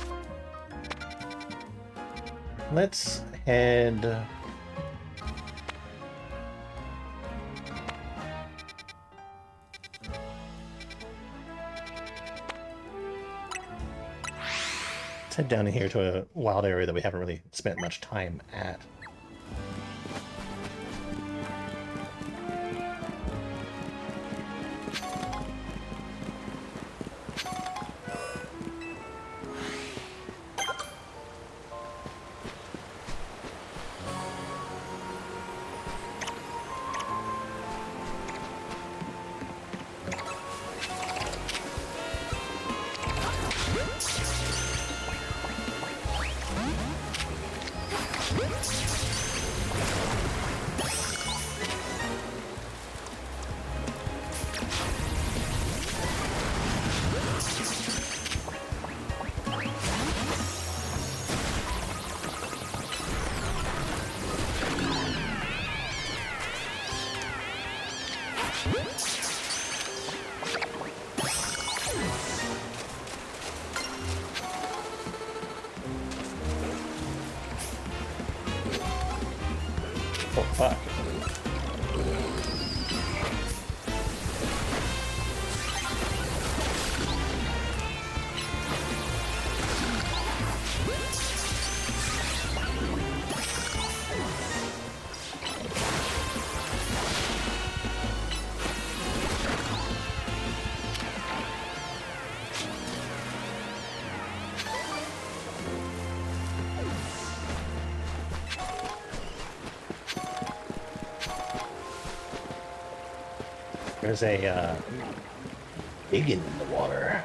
Let's head... Let's head down here to a wild area that we haven't really spent much time at. Oh, fuck. There's a big in the water.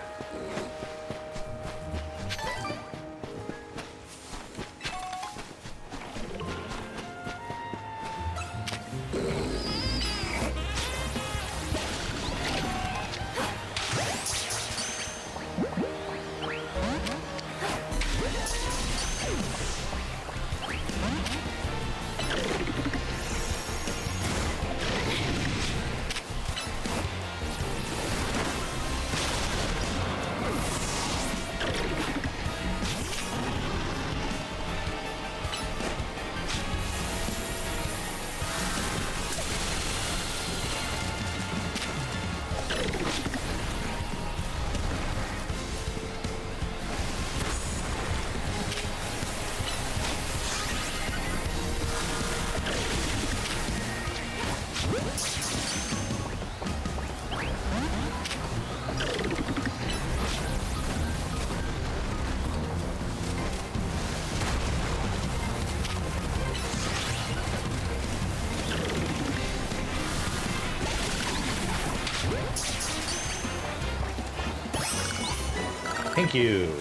Thank you.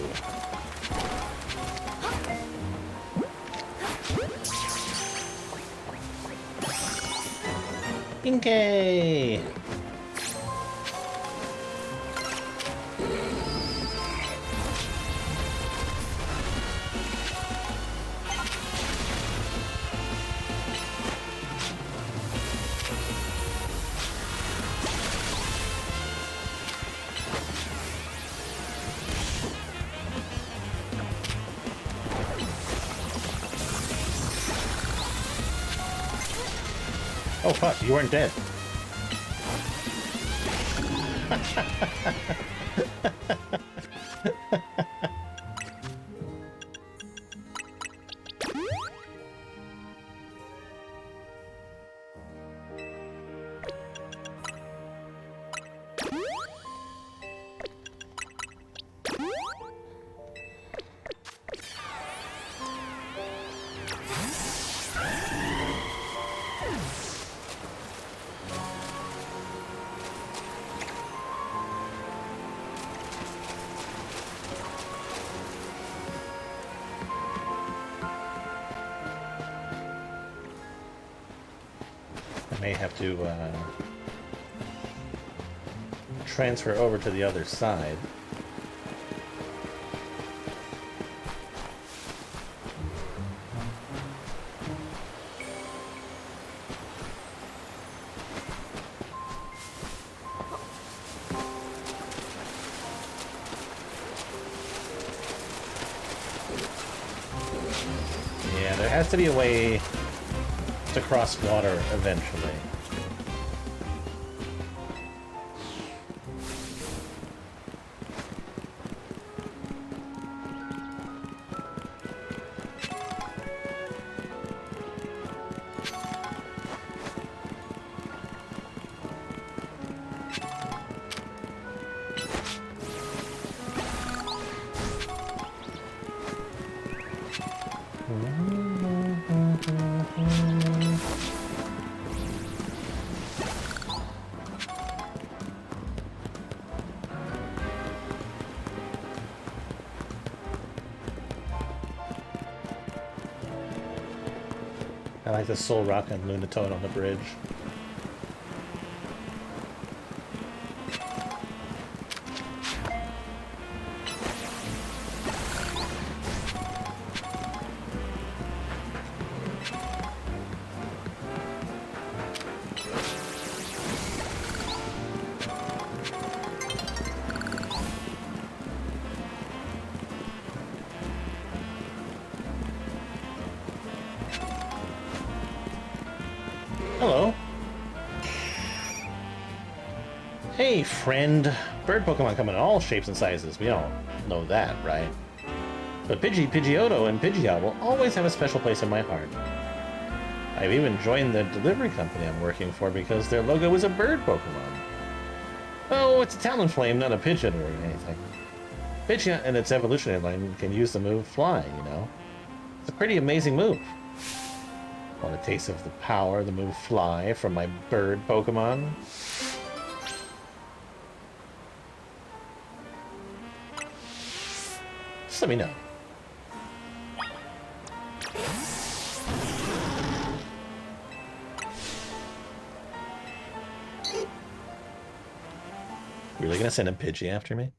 Pinkay! Oh fuck, you weren't dead. May have to transfer over to the other side. Yeah, there has to be a way to cross water eventually. I like the Soul Rock and Lunatone on the bridge. Hello. Hey, friend. Bird Pokemon come in all shapes and sizes. We all know that, right? But Pidgeotto, and Pidgeot will always have a special place in my heart. I've even joined the delivery company I'm working for because their logo is a bird Pokemon. Oh, it's a Talonflame, not a Pigeon or anything. Pidgeot and its evolutionary line can use the move Fly, you know? It's a pretty amazing move. Want a taste of the power of the move Fly from my bird Pokemon? Just let me know. Really gonna send a Pidgey after me?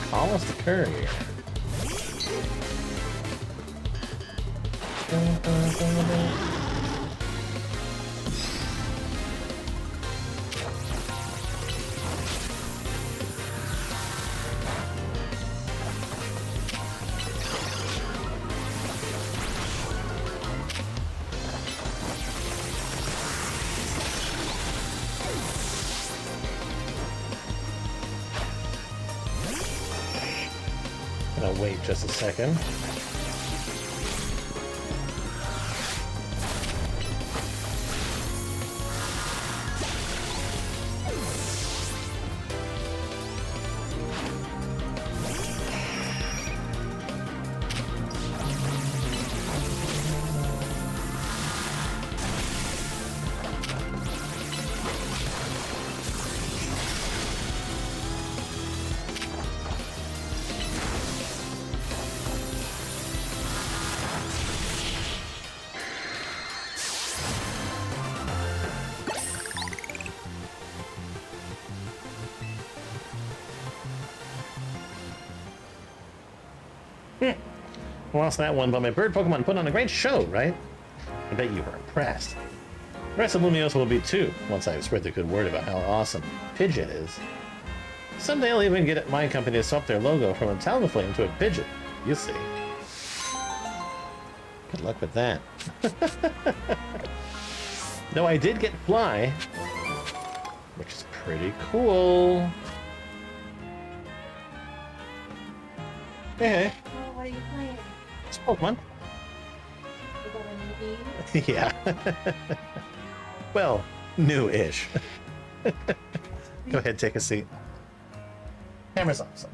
Call us the courier. Gonna wait just a second. Lost that one, but my bird Pokemon put on a great show, right? I bet you were impressed. The rest of Lumiose will be too, once I've spread the good word about how awesome Pidgeot is. Someday I'll even get my company to swap their logo from a Talonflame to a Pidgeot. You'll see. Good luck with that. Though I did get Fly, which is pretty cool. Hey. Oh, what are you playing? It's Pokemon. You got a new game? Yeah. Well, new-ish. Go ahead, take a seat. Camera's off. So.